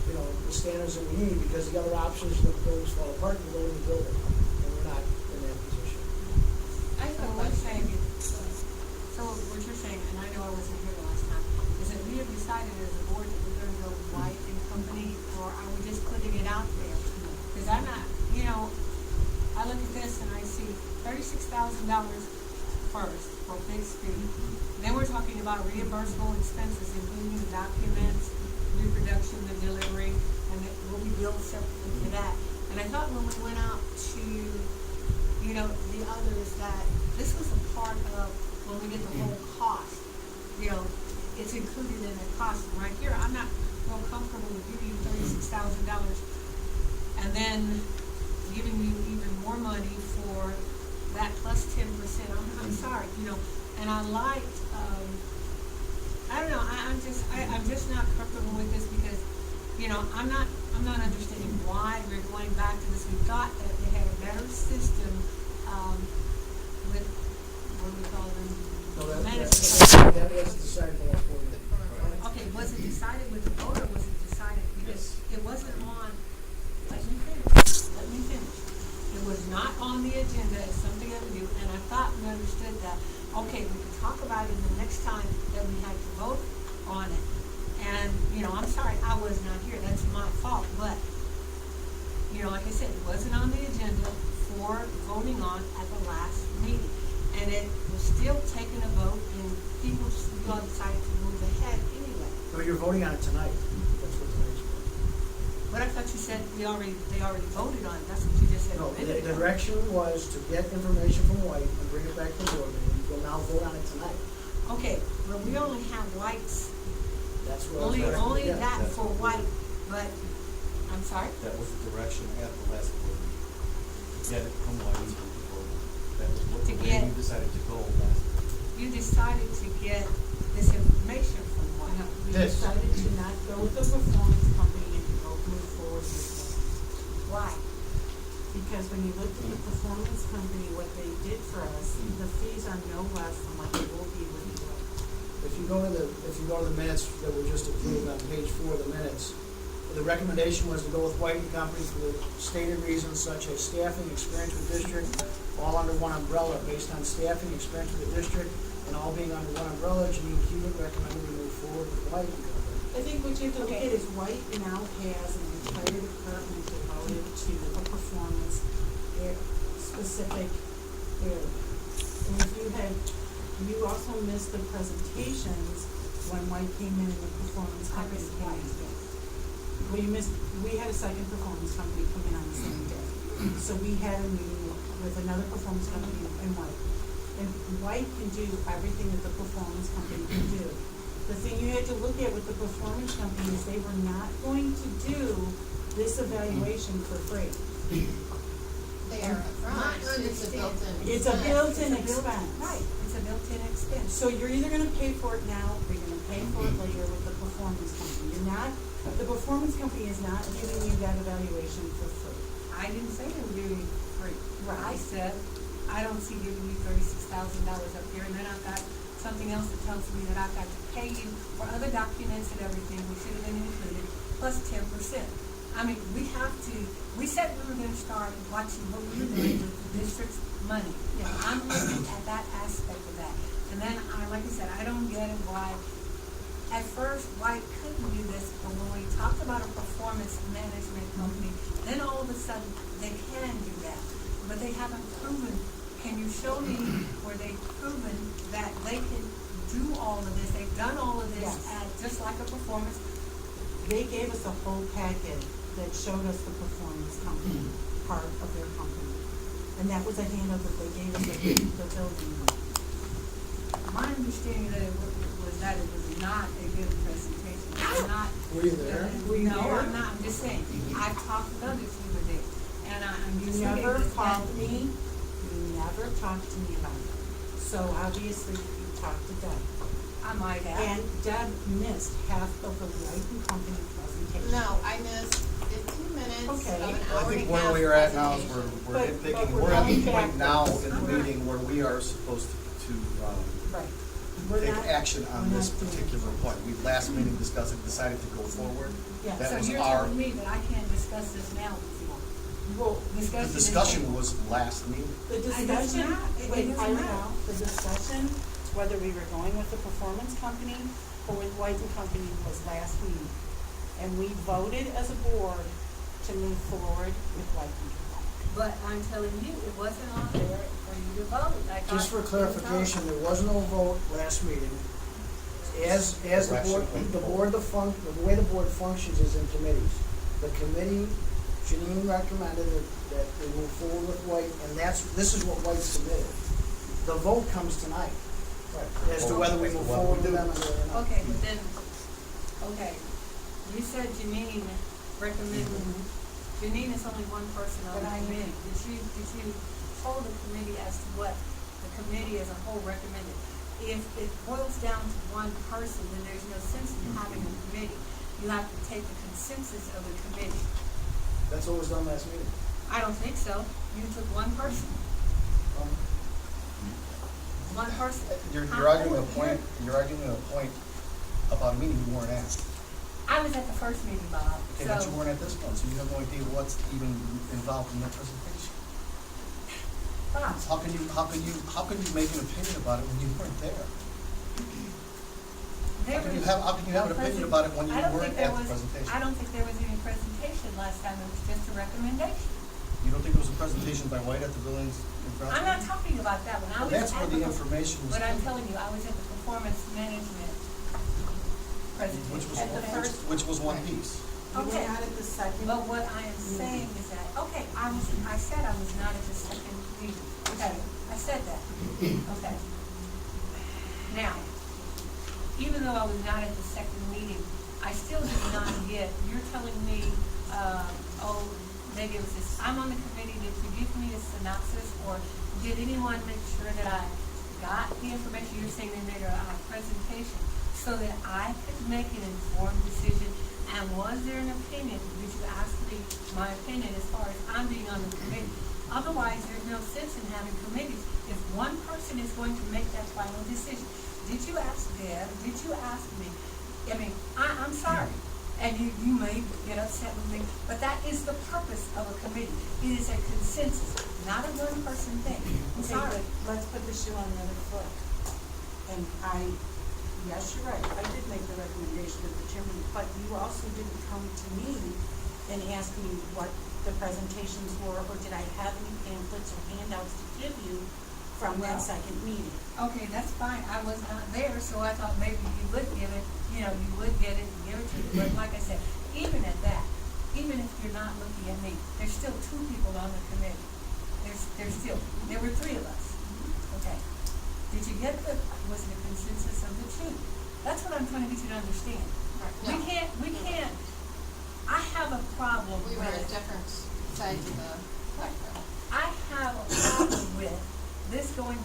S7: you know, the standards that we need, because the other option is that the buildings fall apart and we go in the building, and we're not in that position.
S2: I know what you're saying. So what you're saying, and I know I wasn't here last time, is that we have decided as a board that we're gonna go White and Company, or are we just putting it out there? Because I'm not, you know, I look at this and I see $36,000 first for fixed fee. Then we're talking about reimbursable expenses, including the documents, reproduction, the delivery, and it will be billed separately for that. And I thought when we went out to, you know, the others, that this was a part of when we get the whole cost. You know, it's included in the cost. And right here, I'm not real comfortable with giving you $36,000 and then giving you even more money for that plus 10%. I'm sorry, you know. And I liked, I don't know. I'm just not comfortable with this because, you know, I'm not understanding why we're going back to this. We thought that they had a better system with what do we call them?
S7: That was decided by our board.
S2: Okay, was it decided with the vote or was it decided because it wasn't on? Let me finish. It was not on the agenda as something that we do, and I thought we understood that. Okay, we could talk about it the next time that we had to vote on it. And, you know, I'm sorry, I was not here. That's my fault. But, you know, like I said, it wasn't on the agenda for voting on at the last meeting. And it was still taking a vote, and people decided to move ahead anyway.
S7: So you're voting on it tonight. That's what tonight's for.
S2: But I thought you said they already voted on it. That's what you just said.
S7: No, the direction was to get information from White and bring it back to the board meeting. We'll now vote on it tonight.
S2: Okay, well, we only have White's,
S7: That's what I was
S2: only
S7: directed, yeah.
S2: that for White, but, I'm sorry?
S8: That was the direction at the last board meeting. Get it from White to the board. That was what
S2: To
S8: the way
S2: get-
S8: you decided to go last.
S2: You decided to get this information from White.
S9: We
S7: This.
S9: decided to not go with the performance company and to go move forward with this.
S2: Why?
S9: Because when you look at the performance company, what they did for us, the fees are no less than what they will be with you.
S7: If you go to the minutes that were just approved on page 4 of the minutes, the recommendation was to go with White and Company for the stated reasons such as staffing, experience with district, all under one umbrella. Based on staffing, experience with the district, and all being under one umbrella, Janine Cubitt recommended we move forward with White and Company.
S9: I think what you have to look at is White now has an entire department devoted to a performance specific area. And if you also missed the presentations when White came in and the performance company came in. Well, we had a second performance company come in on the same day. So we had a meeting with another performance company and White. And White can do everything that the performance company can do. The thing you had to look at with the performance company is they were not going to do this evaluation for free.
S6: there up front, it's a built-in.
S9: It's a built-in expense.
S2: Right, it's a built-in expense.
S9: So you're either gonna pay for it now, or you're gonna pay for it later with the performance company. You're not, the performance company is not giving you that evaluation for free.
S2: I didn't say they were giving you free.
S9: Right.
S2: I said, I don't see giving you $36,000 up here, and then I've got something else that tells me that I've got to pay you for other documents and everything, which should have been included, plus 10%. I mean, we said we were gonna start watching what we were doing with the district's money. I'm looking at that aspect of that. And then, like I said, I don't get it why, at first, White couldn't do this, but when we talked about a performance management company, then all of a sudden, they can do that. But they haven't proven, can you show me where they've proven that they can do all of this, they've done all of this
S9: Yes.
S2: just like a performance?
S9: They gave us a whole package that showed us the performance company part of their company. And that was a handout that they gave us at the building.
S2: My understanding that it was not a good presentation. It was not.
S7: Were you there?
S9: Were you
S2: No,
S9: there?
S2: I'm not. I'm just saying. I've talked with others who were there, and I'm
S9: You
S2: just
S9: never
S2: saying
S9: called me, you never talked to me about it. So obviously you talked to Deb.
S2: I might have.
S9: And Deb missed half of the White and Company presentation.
S6: No, I missed 15 minutes of
S9: Okay.
S6: an
S1: Well, I
S6: hour
S1: think
S6: and a half
S1: where we are at now is
S6: presentation.
S1: we're
S9: But
S1: nitpicking,
S9: we're
S1: we're at the
S9: going
S1: point now
S9: backwards.
S1: in the meeting where we are supposed to
S9: Right. We're
S1: take
S9: not-
S1: action on
S9: we're
S1: this
S9: not doing
S1: particular
S9: it.
S1: point. We last meeting discussed it, decided to go forward.
S9: Yeah.
S1: That
S2: So
S1: was
S2: you're
S1: our,
S2: telling me that I can't discuss this now with you?
S9: Well,
S1: the discussion was last meeting.
S9: the
S2: It doesn't
S9: discussion,
S2: matter. It
S9: wait,
S2: doesn't
S9: I
S2: matter.
S9: know, the discussion, whether we were going with the performance company or with White and Company was last meeting. And we voted as a board to move forward with White and Company.
S2: But I'm telling you, it wasn't on there for you to vote. I got
S7: Just for
S2: you to
S7: clarification,
S2: vote.
S7: there was no vote last meeting. As the board, the way the board functions is in committees. The committee, Janine recommended that we move forward with White, and this is what White submitted. The vote comes tonight, as to whether we move forward with them or not.
S2: Okay, but then, okay, you said Janine recommended, Janine is only one person on the
S9: But I
S2: committee. Did you hold the committee as to what the committee as a whole recommended? If it boils down to one person, then there's no sense in having a committee. You have to take the consensus of the committee.
S7: That's what was done last meeting.
S2: I don't think so. You took one person. One person.
S1: You're arguing a point about a meeting you weren't at.
S2: I was at the first meeting, Bob,
S1: Okay, but you
S2: so.
S1: weren't at this one, so you have no idea what's even involved in that presentation.
S2: Bob,
S1: How can you make an opinion about it when you weren't there?
S2: there
S1: How can you
S2: was-
S1: have an opinion about it when you
S2: I don't
S1: weren't
S2: think there
S1: at the
S2: was-
S1: presentation?
S2: I don't think there was any presentation last time, it was just a recommendation.
S1: You don't think there was a presentation by White at the buildings in front?
S2: I'm not talking about that one, I was
S1: That's where
S2: at
S1: the information was.
S2: But I'm telling you, I was at the performance management presentation.
S9: At the first-
S1: Which was one piece.
S9: You were
S2: Okay.
S9: not at the second.
S2: But what I am saying is that, okay, I said I was not at the second meeting, okay, I said that, okay. Now, even though I was not at the second meeting, I still did not get, you're telling me, oh, maybe it was this, I'm on the committee, did you give me a synopsis, or did anyone make sure that I got the information? You're saying they made a presentation so that I could make an informed decision. And was there an opinion? Did you ask me my opinion as far as I'm being on the committee? Otherwise, there's no sense in having committees if one person is going to make that final decision. Did you ask Deb? Did you ask me? I mean, I'm sorry, and you may get upset with me, but that is the purpose of a committee. It is a consensus, not a one-person thing. I'm
S9: Okay,
S2: sorry.
S9: but let's put the shoe on the other foot. And yes, you're right, I did make the recommendation to the chairman, but you also didn't come to me and ask me what the presentations were, or did I have any pamphlets or handouts to give you from that
S2: Well,
S9: second meeting?
S2: Okay, that's fine. I was not there, so I thought maybe you would give it, you would get it and give it to you. But like I said, even at that, even if you're not looking at me, there's still two people on the committee. There were three of us. Okay. Did you get was it a consensus of the two? That's what I'm trying to get you to understand.
S6: No.
S2: We can't, I have a problem
S6: We were at
S2: with,
S6: different sides of the spectrum.
S2: I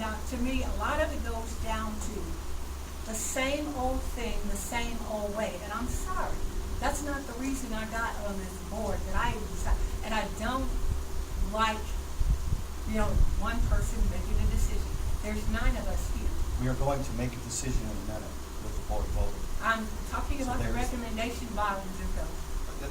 S2: down, to me, a lot of it goes down to the same old thing, the same old way, and I'm sorry. That's not the reason I got on this board, that I decided, and I don't like, one person making a decision. There's 9 of us here.
S1: We are going to make a decision in a minute with the board voting.
S2: I'm talking
S1: So
S2: about the
S1: there's-
S2: recommendation bottles ago.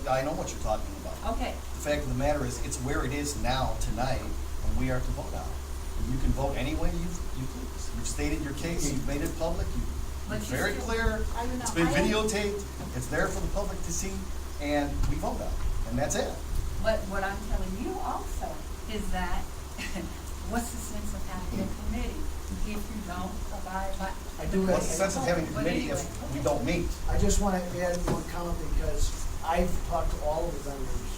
S1: I know what you're talking about.
S2: Okay,
S1: The fact of the matter is, it's where it is now, tonight, and we are to vote on it. And you can vote any way you please. You've stated your case, you've made it public,
S2: But
S1: it's
S2: you
S1: very
S2: still-
S1: clear,
S9: I don't know,
S1: it's been
S9: I-
S1: videotaped, it's there for the public to see, and we vote on it, and that's it.
S2: but what I'm telling you also is that, what's the sense of having a committee if you don't abide by?
S7: I do
S1: What's the sense of having a
S2: But
S1: committee if
S2: anyway,
S1: we don't meet?
S7: I just want to add one comment because I've talked to all of the vendors,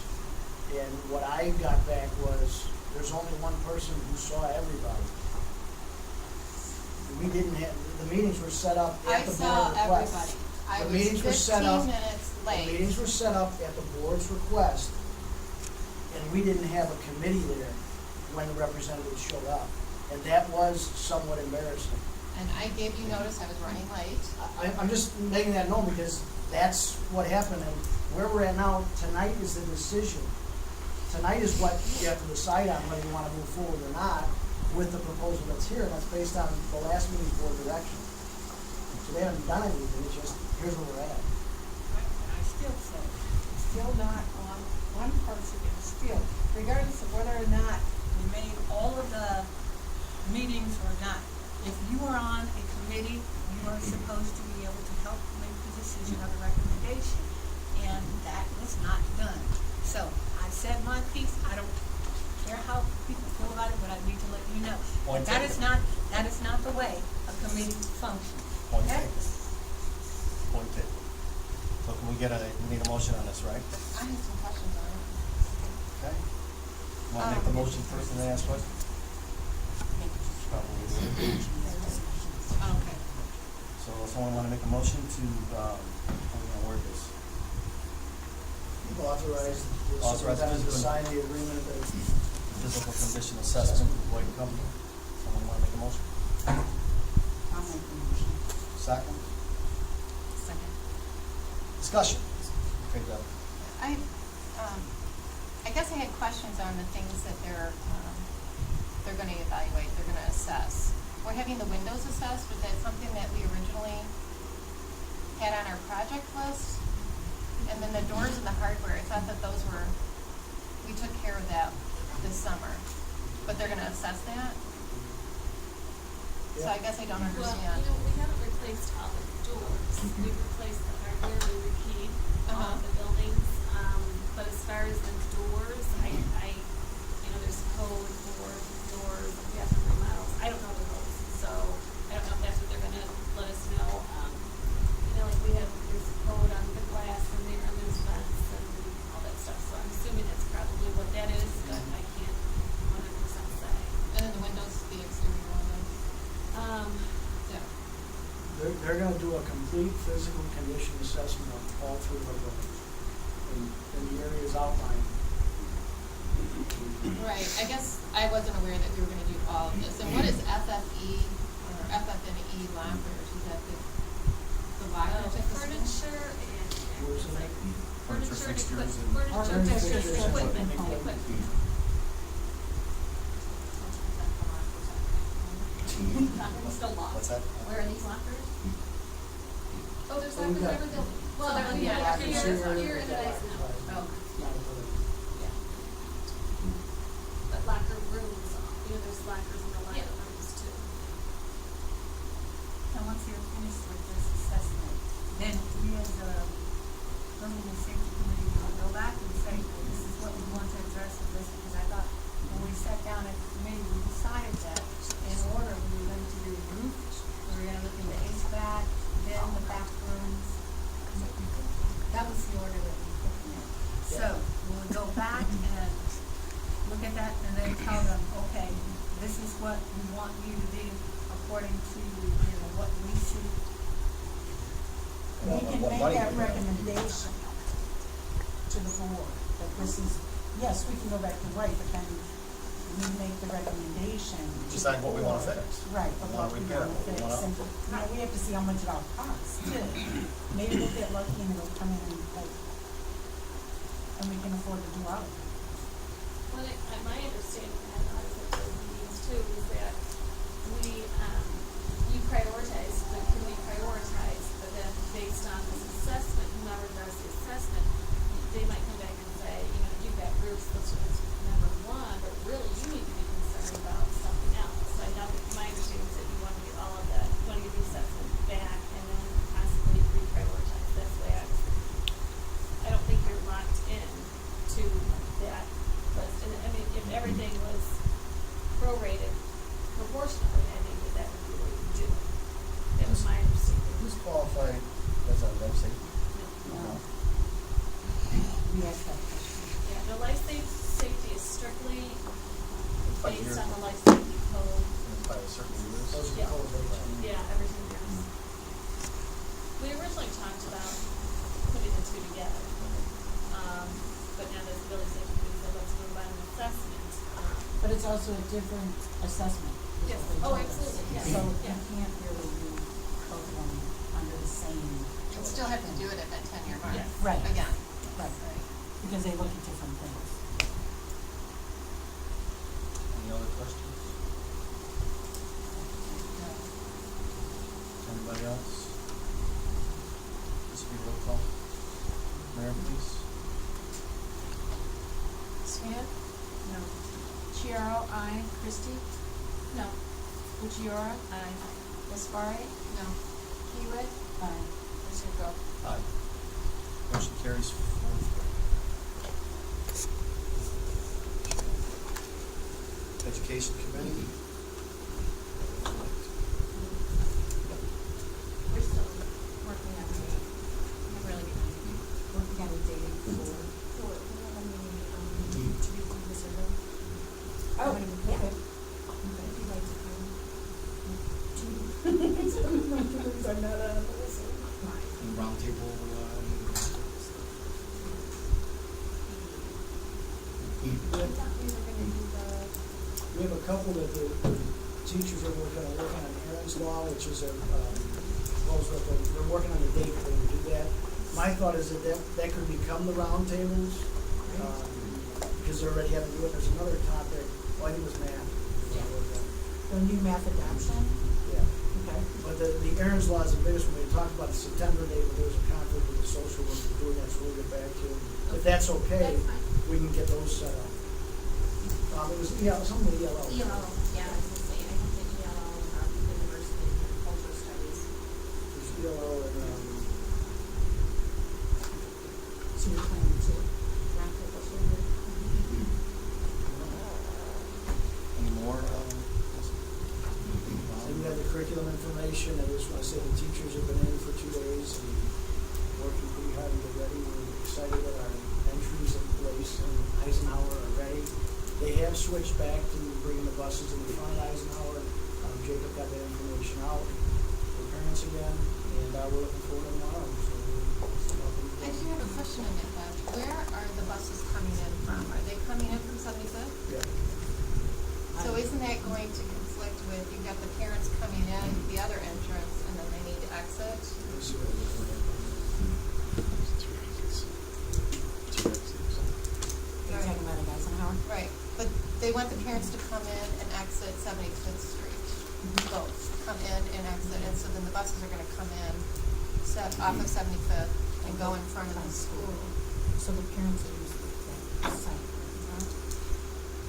S7: and what I got back was, there's only one person who saw everybody. We didn't have, the meetings were set up
S6: I
S7: at the
S6: saw
S7: board request.
S6: everybody. I
S7: The
S6: was
S7: meetings were set up-
S6: 15 minutes late.
S7: The meetings were set up at the board's request, and we didn't have a committee there when the representatives showed up. And that was somewhat embarrassing.
S6: And I gave you notice I was running late.
S7: I'm just making that known because that's what happened, and where we're at now, tonight is the decision. Tonight is what you have to decide on, whether you want to move forward or not with the proposal that's here, and that's based on the last meeting board direction. So they haven't done anything, it's just, here's where we're at.
S2: And I still say, it's still not on one person, it's still, regardless of whether or not we made all of the meetings or not. If you are on a committee, you are supposed to be able to help make the decision of the recommendation, and that was not done. So, I said my piece, I don't care how people feel about it, but I need to let you know.
S1: Point
S2: That
S1: taken.
S2: is not the way a committee functions.
S1: Point
S2: Okay?
S1: taken. Point taken. So can we we need a motion on this, right?
S6: I had some questions on it.
S1: Okay. You want to make the motion first and then ask questions? Probably.
S6: Okay.
S1: So someone want to make a motion to, how are we going to word this?
S7: Authorize the
S1: Authorize
S7: superintendent to
S1: the-
S7: sign the agreement that
S1: Physical condition assessment with Boyd and Company. Someone want to make a motion?
S9: I'll make the motion.
S1: Second?
S6: Second.
S1: Discussion. Okay, Deb.
S6: I guess I had questions on the things that they're gonna evaluate, they're gonna assess. We're having the windows assessed, was that something that we originally had on our project list? And then the doors and the hardware, I thought that those were, we took care of that this summer, but they're gonna assess that? So I guess I don't
S10: Well,
S6: understand.
S10: we haven't replaced all the doors. We've replaced the hardware, we rekeyed all of the buildings. But as far as the doors, I there's code for doors, bathroom remodels. I don't know the codes, so I don't know if that's what they're gonna let us know. Like there's code on the glass and there's vents and all that stuff. So I'm assuming that's probably what that is, but I can't 100% say.
S6: And then the windows, the exterior windows? Yeah.
S7: they're gonna do a complete physical condition assessment of all 3 of our buildings. In the areas outlined.
S6: Right, I guess I wasn't aware that we were gonna do all of this. And what is FFE or FF&E lockers? Is that the lockers at the school?
S10: Furniture and
S7: Where's it?
S10: like
S1: Furniture,
S10: furniture and
S1: fixtures,
S10: equipment,
S1: and-
S10: furniture,
S7: Furniture,
S10: fixtures,
S7: fixtures,
S10: equipment,
S7: equipment.
S10: equipment. Still locked.
S1: What's that?
S10: Where are these lockers? Oh, there's
S7: Well, we've
S10: lockers in
S7: got-
S10: every building. Well,
S6: So
S10: they're,
S6: we
S10: yeah,
S6: got
S10: here,
S6: lockers
S10: here in the base now.
S6: Oh,
S7: Not a building.
S6: yeah.
S10: But locker rooms, there's lockers in the locker
S6: Yeah.
S10: rooms too.
S2: And once you're finished with this assessment, then we as a building and safety committee will go back and say, this is what we want to address with this, because I thought when we sat down at the committee, we decided that in order, we were going to do roof, we were gonna look into HVAC, then the bathrooms. That was the order that we put in. So, we'll go back and look at that and then tell them, okay, this is what we want you to do according to, what we see.
S9: We can
S1: What
S9: make
S1: money
S9: that
S1: we have.
S9: recommendation to the board, that this is, yes, we can go back to right, but then we make the recommendation. to
S1: Decide what we wanna
S9: the board.
S1: fix.
S9: Right,
S1: We
S9: of
S1: wanna
S9: what we
S1: repair,
S9: wanna
S1: what we
S9: fix,
S1: wanna-
S9: and, we have to see how much it all costs too. Maybe we'll get lucky and it'll come in like, and we can afford to do all of it.
S10: Well, my understanding, and I've heard those meetings too, is that you prioritize, the committee prioritize, but then based on this assessment, whoever does the assessment, they might come back and say, you've got groups listed as number one, but really you need to be concerned about something else. So I know that my understanding is that you want to get all of that, you want to get the assessment back and then possibly reprioritize. That's the way I don't think you're locked in to that list. And I mean, if everything was prorated proportionally, I think that would be what you do. That was my understanding.
S1: Who's qualified as a life safety?
S9: No. We asked that question.
S10: Yeah, the safety is strictly
S1: By
S10: based
S1: year.
S10: on the life safety code.
S1: It's by a certain years.
S7: Those are
S10: Yeah.
S7: the codes every time.
S10: Yeah, every 2 years. We originally talked about putting the two together. But now there's really safety, we said let's move on an assessment.
S9: But it's also a different assessment. is
S10: Yes.
S9: what they
S10: Oh,
S9: told us.
S10: absolutely, yes.
S9: So
S10: Yeah.
S9: you can't really do both of them under the same,
S6: You still have to do it at that 10-year mark.
S10: Yes.
S9: right,
S6: Again.
S9: right, because they look at different things.
S1: Any other questions? Anybody else? This will be roll call. Mayor, please.
S6: Smith?
S2: No.
S6: Chiaro, aye. Christie?
S10: No.
S6: Uchiora? Aye. Gaspari? No. Kiewit?
S9: Aye.
S6: Mizuko?
S1: Aye. Motion carries 4-3. Education Committee.
S4: We're still working on it. I'm really behind.
S9: Working on a date for,
S4: For, we have a meeting, to review the survey.
S9: oh,
S4: I'm gonna be-
S9: okay.
S4: If you'd like to come.
S9: I'm not on the list.
S1: And roundtable,
S4: I thought we were gonna do the,
S7: We have a couple that the teachers are working on Aaron's Law, which is a, they're working on the date for them to do that. My thought is that could become the roundtables, because they're already having to do it. There's another topic, I think it was math.
S9: The new math adoption,
S7: Yeah.
S9: okay.
S7: But the Aaron's Law is the biggest one. We talked about the September date, but there was a conflict with the social worker doing that, so we'll get back to it. If that's okay,
S4: That's fine.
S7: we can get those set up. It was, something with ELO.
S4: ELO, yeah, I was gonna say, I think the ELO, the diversity and cultural studies.
S7: There's ELO and,
S9: So you're planning to,
S4: Roundtable survey.
S1: any more?
S7: Then we have the curriculum information. I just want to say the teachers have been in for 2 days and working pretty hard to get ready. We're excited that our entries in place in Eisenhower are ready. They have switched back to bringing the buses in the front of Eisenhower. Jacob got that information out for parents again, and we're looking forward to tomorrow.
S6: I do have a question on that, Bob. Where are the buses coming in from? Are they coming in from 75th?
S7: Yeah.
S6: So isn't that going to conflict with, you've got the parents coming in the other entrance and then they need to exit?
S7: Let's see what we're doing.
S9: you're talking about Eisenhower?
S6: Right, but they want the parents to come in and exit 75th Street. Both come in and exit, and so then the buses are gonna come in off of 75th and go in front of the school.
S9: So the parents are used to that site, right?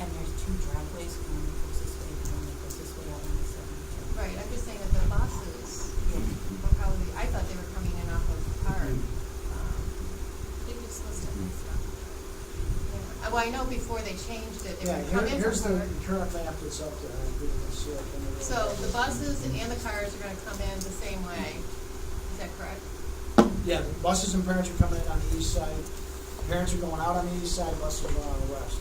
S9: And there's 2 driveways, one that goes this way, and one that goes this way out on the 7th.
S6: Right, I'm just saying that the buses will probably, I thought they were coming in off of Park.
S10: I think it's supposed to be stuff.
S6: Yeah. Well, I know before they changed it, they
S7: Yeah,
S6: would come in
S7: here's the
S6: from Park.
S7: current map that's up there. I'm giving this,
S6: So the buses and the cars are gonna come in the same way, is that correct?
S7: Yeah, the buses and parents are coming in on the east side. Parents are going out on the east side, buses are going on the west.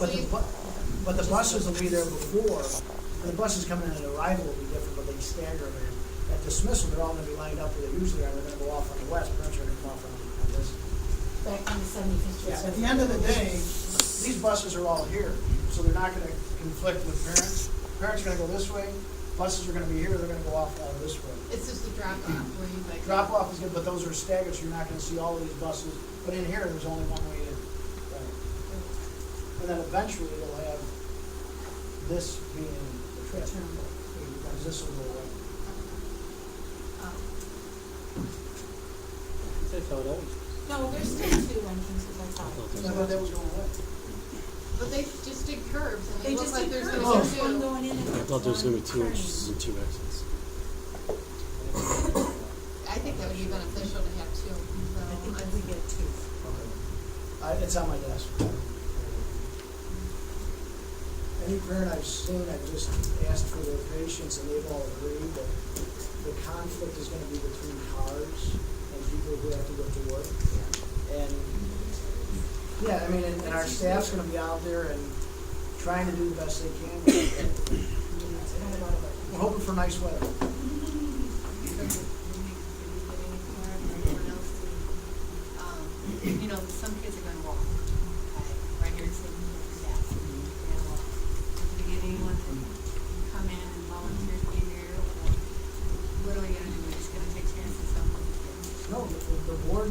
S7: But the buses will be there before, the buses coming in at arrival will be different, but they stagger them in. At dismissal, they're all gonna be lined up where they usually are, they're gonna go off on the west, parents are gonna come off on this.
S9: Back on the 75th Street.
S7: Yeah, at the end of the day, these buses are all here. so they're not gonna conflict with parents. Parents are gonna go this way, buses are gonna be here, they're gonna go off out this way.
S6: It's just a drop off where you like.
S7: Drop off is good, but those are staggered, so you're not gonna see all of these buses, but in here, there's only one way in. Right. And then eventually, you'll have this being the trip, because this will go away.
S5: That's how it always is.
S9: No, there's still two entrances, I thought.
S7: I thought that was going away.
S6: But they just did curbs and
S9: They
S6: it looks
S9: just
S6: like
S9: did
S6: there's
S9: curves,
S6: gonna
S9: there's
S6: be
S9: one
S6: two.
S9: going in and
S5: I
S9: there's
S5: thought there was gonna be
S9: one
S5: 2
S9: turning.
S5: entrances and 2 exits.
S6: I think that would be beneficial to have two, so.
S9: I think that we get two.
S7: It's on my desk. Any parent I've seen, I've just asked for their patience, and they've all agreed that the conflict is gonna be between cars and people who have to go to work. And, yeah, I mean, and our staff's gonna be out there and trying to do the best they can. We're hoping for nice weather.
S6: You know, some kids are gonna walk. Okay, right here, it's taking the desk. They're gonna walk. If you get anyone to come in and volunteer to be here, or what are we gonna do? We're just gonna take chances on these kids.
S7: No, the board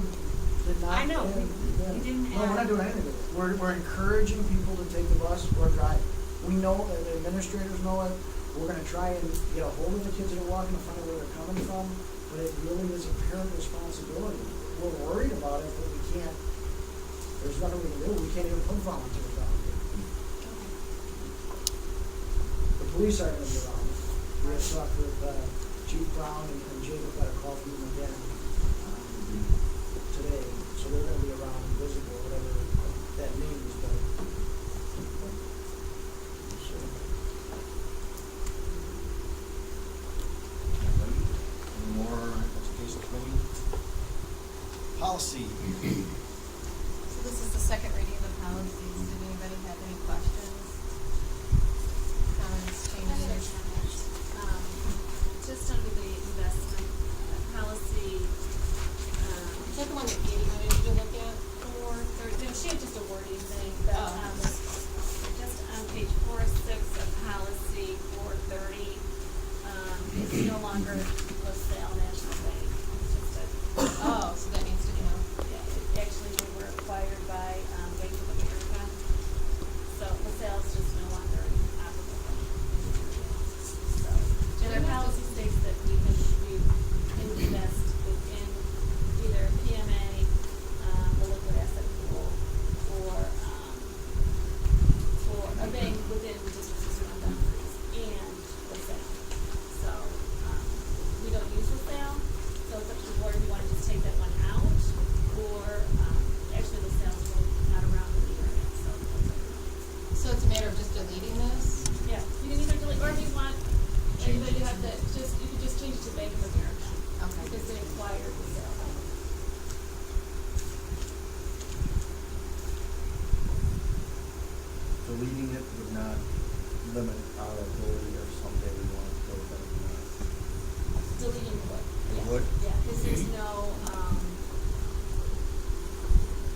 S7: did not.
S6: I know,
S7: yeah.
S6: we didn't
S7: No, we're not doing anything with it. We're encouraging people to take the bus or drive. We know, the administrators know it. We're gonna try and get a hold of the kids that are walking in front of where they're coming from, but it really is a parent responsibility. We're worried about it, but we can't, there's nothing we can do. We can't even put volunteers out here. The police aren't gonna be around. We had talked with Chief Brown and Jacob got a call from him again today, so they're gonna be around and visible, whatever that means, but. So,
S1: Any more education committee? Policy.
S6: So this is the second reading of the policies. Did anybody have any questions? Comments, changes?
S10: Just under the investment policy,
S6: Is that the one that Katie wanted you to look at?
S10: she had just a wording thing, but,
S6: Oh.
S10: just on page 406 of policy 430, it's no longer LaSalle National Bank. It's just a,
S6: Oh, so that needs to be out.
S10: yeah, actually, they were acquired by, Bank of America. So LaSalle is just no longer applicable. So, their policy states that we invest within either PMA, a liquid asset pool, or a bank within the district's surrounding boundaries, and LaSalle. So, we don't use LaSalle, so it's up to the board if you wanna just take that one out, or, actually LaSalle's really not around in the area, so.
S6: So it's a matter of just deleting this?
S10: Yeah, you can either delete, or if you want, anybody have to, you could just change it to Bank of America.
S6: Okay.
S10: Because they acquired the sale.
S1: Deleting it would not limit our ability or someday we want to go back.
S10: Deleting would, yeah.
S1: Would?
S10: Yeah, because there's no,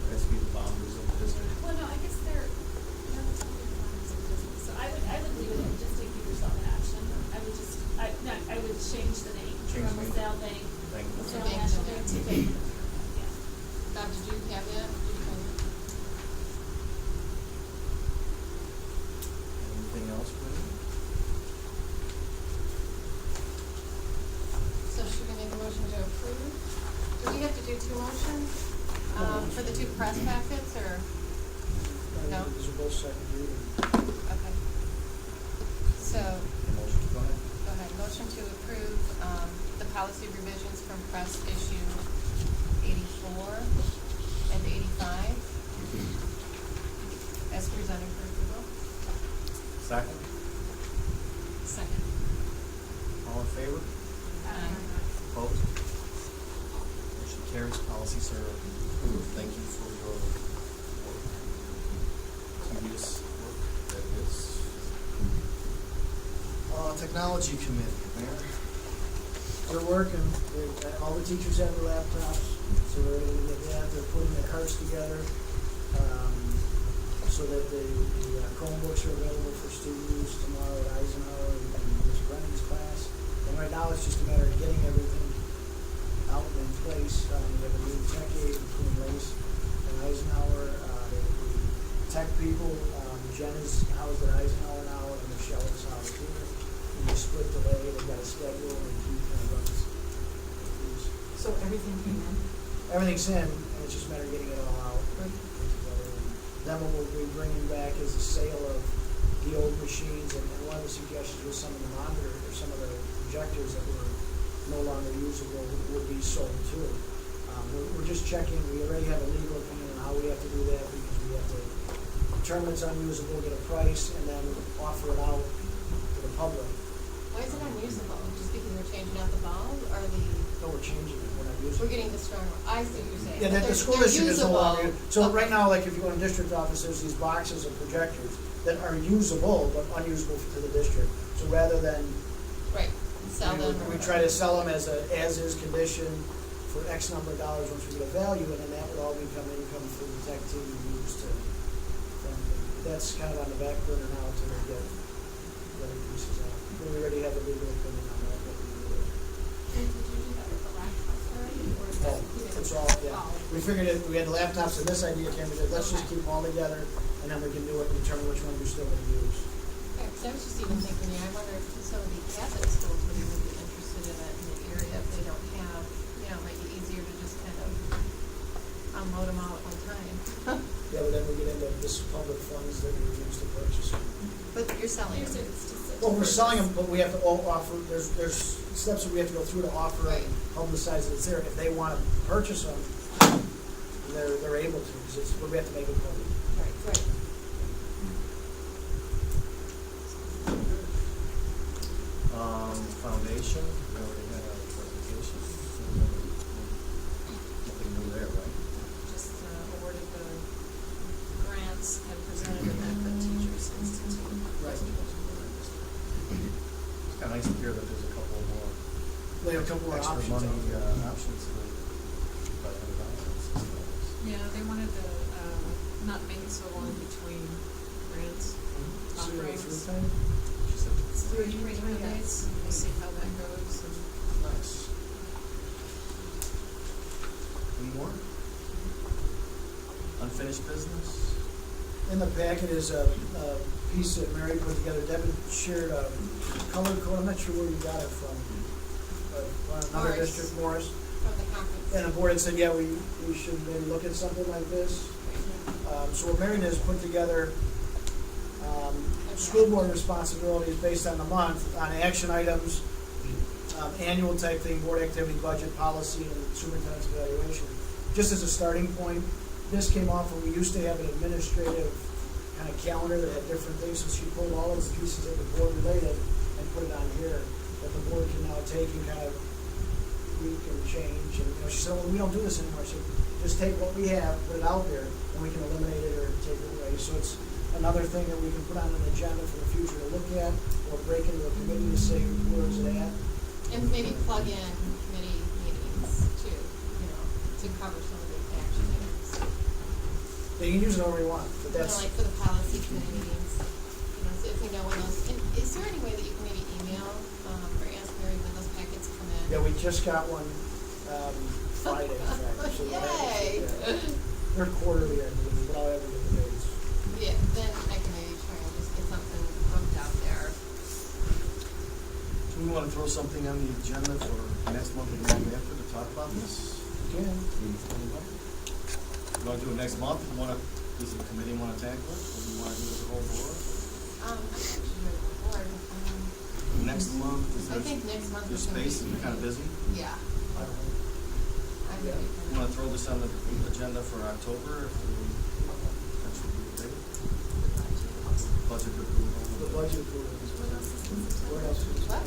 S1: It has to be the boundaries of the district.
S10: well, no, I guess they're, no, it's not the boundaries of the business. So I would leave it and just take give yourself an action. I would change the name
S1: Change
S10: from
S1: the name.
S10: LaSalle Bank,
S1: Thank you.
S10: LaSalle
S6: Bank
S10: National
S6: of
S10: Bank to Bank of America, yeah.
S6: Bob, did you have that?
S1: Anything else, please?
S6: So should we make a motion to approve? Do we have to do two motions? For the two press packets, or? No?
S7: These are both second reading.
S6: Okay. So,
S1: The motion, go ahead.
S6: go ahead, motion to approve, the policy revisions from press issue 84 and 85 as presented for approval.
S1: Second,
S6: Second.
S1: all in favor? Opposed? Motion carries. Policies are approved. Thank you for your work. Tedious work that is. Technology committee, Mayor.
S7: They're working. All the teachers have their laptops, so they're able to get that. They're putting their carts together. so that the Chromebooks are available for student use tomorrow at Eisenhower and Ms. Brennan's class. And right now, it's just a matter of getting everything out and in place. We have a new tech aide between Lace and Eisenhower. The tech people, Jen is housed at Eisenhower now, and Michelle is housed here. And they split the day, they've got a schedule, and Keith kind of runs these.
S9: So everything came in?
S7: Everything's in, and it's just a matter of getting it all out. Then what we'll be bringing back is the sale of the old machines, and one of the suggestions was some of the monitor, or some of the projectors that were no longer usable would be sold too. We're just checking, we already have a legal opinion on how we have to do that, because we have to determine it's unusable, get a price, and then offer it out to the public.
S6: Why is it unusable? Just because we're changing out the bulb, or
S7: No, we're changing it, we're not using it.
S6: we're getting the stronger, I see what you're saying.
S7: Yeah,
S6: But
S7: the school
S6: they're
S7: district is no
S6: usable.
S7: longer, so
S6: Okay.
S7: right now, like if you go in district office, there's these boxes of projectors that are usable, but unusable to the district. So rather than,
S6: Right, sell them or
S7: we
S6: whatever.
S7: try to sell them as a as-is condition for X number of dollars once we get a value, and then that would all become income for the tech team to use to, that's kind of on the back burner now until we get the other pieces out. But we already have a legal opinion on that, what we do with it.
S4: And did you do that with the laptops already, or is that?
S7: Oh, it's all, yeah. We figured it, we had the laptops, and this idea came, we said, let's just keep them all together, and then we can do it and determine which one we're still gonna use.
S6: Yeah, 'cause I was just even thinking, I wonder if some of the Catholic schools would even be interested in it in the area if they don't have, it might be easier to just kind of unload them all at one time.
S7: Yeah, but then we get into this public funds that we use to purchase them.
S6: But you're selling
S10: Here's
S6: them.
S10: it's just a
S7: Well, we're
S10: difference.
S7: selling them, but we have to all offer, there's steps that we have to go through to offer and
S6: Right.
S7: publicize that it's there. If they wanna purchase them, they're able to, because it's, but we have to make it public.
S6: Right.
S1: Foundation, we already had a presentation. Nothing new there, right?
S10: Just awarded the grants and presented them at the Teachers Institute.
S7: Right.
S1: It's kind of nice to hear that there's a couple more
S7: We have a couple more
S1: extra
S7: options.
S1: money,
S7: out there.
S1: options for $500.
S11: Yeah, they wanted to, not make it so long between grants,
S7: See what it's
S11: offerings.
S7: through time?
S1: She said,
S11: It's three days, we'll see how that goes, and
S1: nice. Any more? Unfinished business?
S7: In the packet is a piece that Mary put together. Devin shared a color code, I'm not sure where you got it from. Another
S6: Morris.
S7: district, Morris.
S6: From the conference.
S7: And the board had said, yeah, we should maybe look at something like this. So what Marion has put together, school board responsibilities based on the month, on action items, annual type thing, board activity, budget, policy, and superintendent's evaluation. Just as a starting point, this came off when we used to have an administrative kind of calendar that had different things, so she pulled all of the pieces that were board related and put it on here, that the board can now take and kind of tweak and change. And, she said, well, we don't do this anymore. So just take what we have, put it out there, and we can eliminate it or take it away. So it's another thing that we can put on an agenda for the future to look at, or break into a committee to say, where is it at?
S6: And maybe plug in committee meetings too, to cover some of the action items.
S7: They can use it however you want, but that's,
S6: Like for the policy committee meetings, so if you know when those, and is there any way that you can maybe email, or ask Mary when those packets come in?
S7: yeah, we just got one Friday, in fact. So we'll have
S6: Yay!
S7: it, they're quarterly, I believe, but I'll have it in the days.
S6: Yeah, then I can maybe try and just get something booked out there.
S1: Do we want to throw something on the agenda for next month or the month after to talk about this?
S7: Yeah.
S1: You want to do it next month? Does the committee want to tackle it? Or do you want to do it as a whole board?
S6: I'm actually ready for board.
S1: Next month, is
S6: I think next month
S1: there's
S6: is gonna
S1: space,
S6: be-
S1: and you're kind of busy?
S6: Yeah,
S7: I don't know.
S6: I'm ready for
S1: You want to throw this on the agenda for October if we potentially do it later? Budget approval.
S7: The budget approval. Where else is?
S6: What?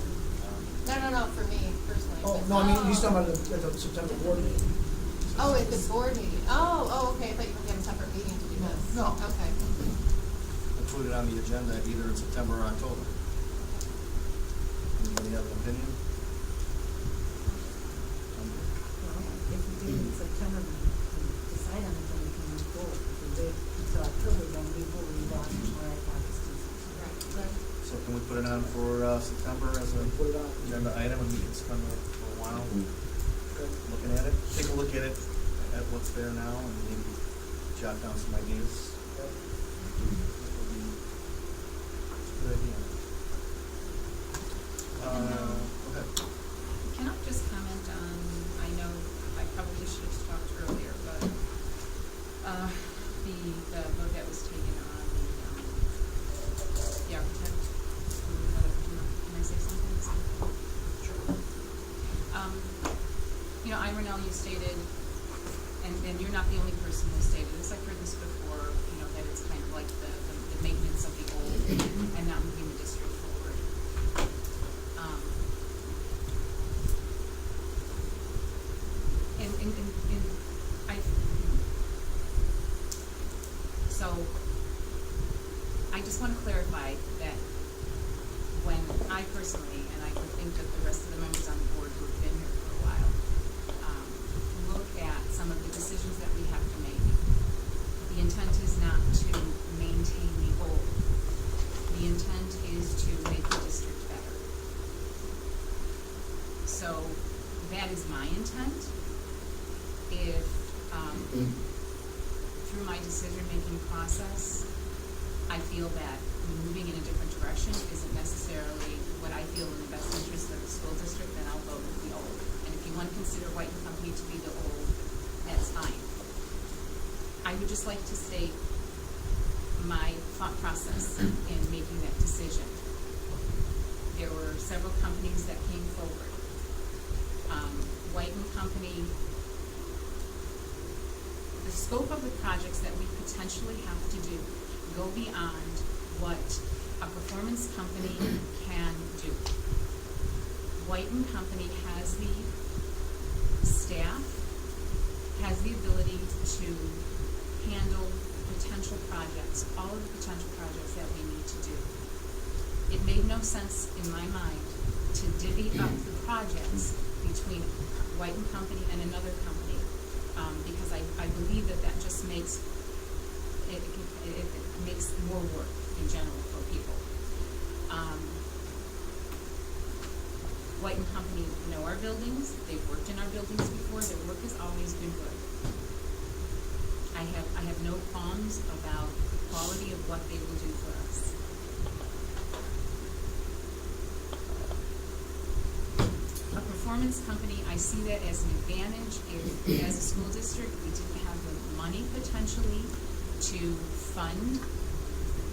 S6: No, for me personally.
S7: Oh,
S6: but-
S7: no, I mean, he's talking about at the September board meeting.
S6: Oh, at the board meeting. Oh, okay, I thought you were having a separate meeting to do this.
S1: No.
S6: Okay.
S1: Put it on the agenda either in September or October. Anybody have an opinion?
S9: Well, if we do it in September, we can decide on it, then we can move forward. If we wait until October, then we will
S1: put it on for, September as a
S7: Put it on.
S1: agenda item, and we can spend a while looking at it. Take a look at it, at what's there now, and maybe jot down some ideas.
S7: Yep.
S1: Good idea. Go ahead.
S12: Can I just comment on, I know I probably should have talked earlier, but, the vote that was taken on the architect, can I say something? Sure. You know, Renell, you stated, and you're not the only person who stated this, I've heard this before, you know, that it's kind of like the maintenance of the old and not moving the district forward. And so I just want to clarify that when I personally, and I would think that the rest of the members on the board who have been here for a while, look at some of the decisions that we have to make, the intent is not to maintain the old. The intent is to make the district better. So that is my intent. If through my decision-making process, I feel that moving in a different direction isn't necessarily what I feel in the best interest of the school district, then I'll vote with the old. And if you want to consider White and Company to be the old, that's fine. I would just like to state my thought process in making that decision. There were several companies that came forward. White and Company, the scope of the projects that we potentially have to do go beyond what a performance company can do. White and Company has the staff, has the ability to handle potential projects, all of the potential projects that we need to do. It made no sense in my mind to divvy up the projects between White and Company and another company, because I believe that just makes it makes more work in general for people. White and Company know our buildings. They've worked in our buildings before. Their work has always been good. I have no qualms about the quality of what they will do for us. A performance company, I see that as an advantage if, as a school district, we didn't have the money potentially to fund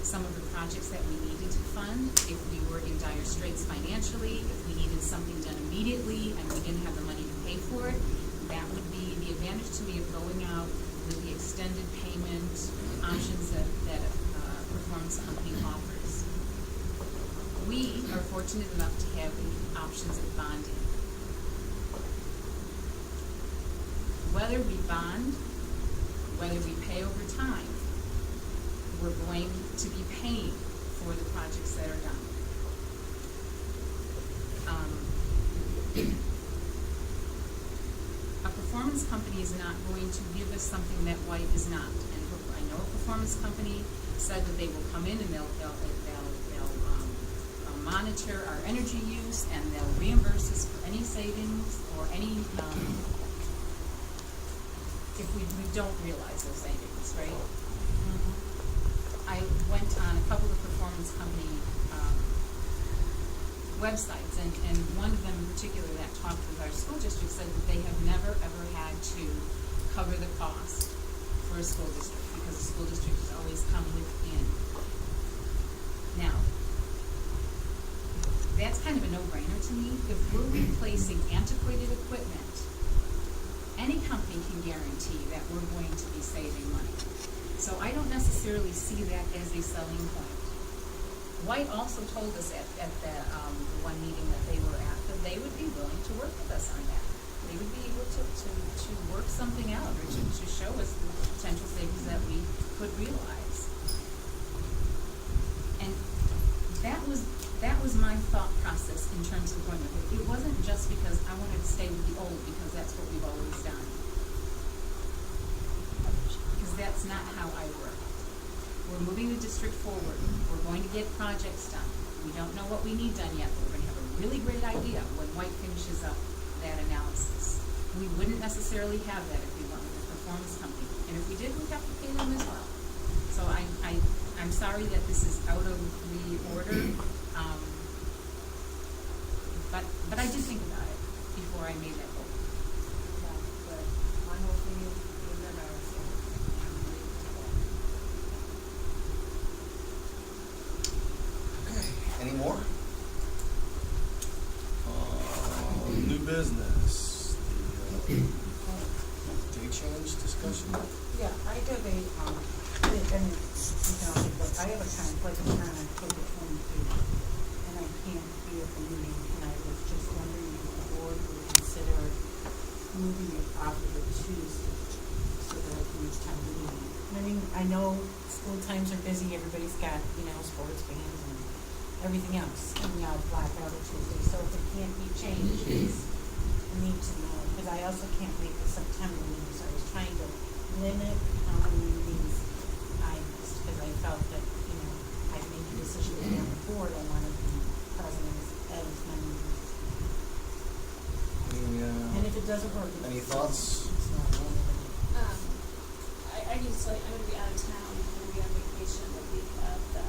S12: some of the projects that we needed to fund, if we were in dire straits financially, if we needed something done immediately and we didn't have the money to pay for it, that would be the advantage to me of going out with the extended payment options that a performance company offers. We are fortunate enough to have the options of bonding. Whether we bond, whether we pay over time, we're going to be paying for the projects that are done. A performance company is not going to give us something that White is not. And I know a performance company said that they will come in and they'll monitor our energy use and they'll reimburse us for any savings or any if we don't realize those savings, right? I went on a couple of performance company websites, and one of them in particular that talked with our school district said that they have never ever had to cover the cost for a school district because the school district has always come within. Now, that's kind of a no-brainer to me. If we're replacing antiquated equipment, any company can guarantee that we're going to be saving money. So I don't necessarily see that as a selling point. White also told us at the one meeting that they were at that they would be willing to work with us on that. They would be able to work something out or to show us the potential savings that we could realize. And that was my thought process in terms of going with it. It wasn't just because I wanted to stay with the old because that's what we've always done. Because that's not how I work. We're moving the district forward. We're going to get projects done. We don't know what we need done yet, but we're gonna have a really great idea when White finishes up that analysis. We wouldn't necessarily have that if we went with a performance company, and if we did, we'd have to pay them as well. So I'm sorry that this is out of the order, but I did think about it before I made that vote.
S2: But my whole thing is, being that I was saying,
S1: Okay, any more? New business, the day change discussion.
S9: Yeah, I have a, and you can also, but I have a conflict on October 23rd, and I can't be at the meeting, and I was just wondering if the board would consider moving it off of a Tuesday, so that it can reach town meeting. I mean, I know school times are busy, everybody's got, sports bands and everything else, and we all black out a Tuesday, so if it can't be changed, I need to know, because I also can't make the September meeting, so I was trying to limit how many meetings I missed, because I felt that, I made the decision to be on the board, I wanted to be present as many meetings. And if it doesn't work,
S1: Any thoughts?
S9: it's not limited.
S10: I need to tell you, I'm gonna be out of town, I'm gonna be on vacation the week of the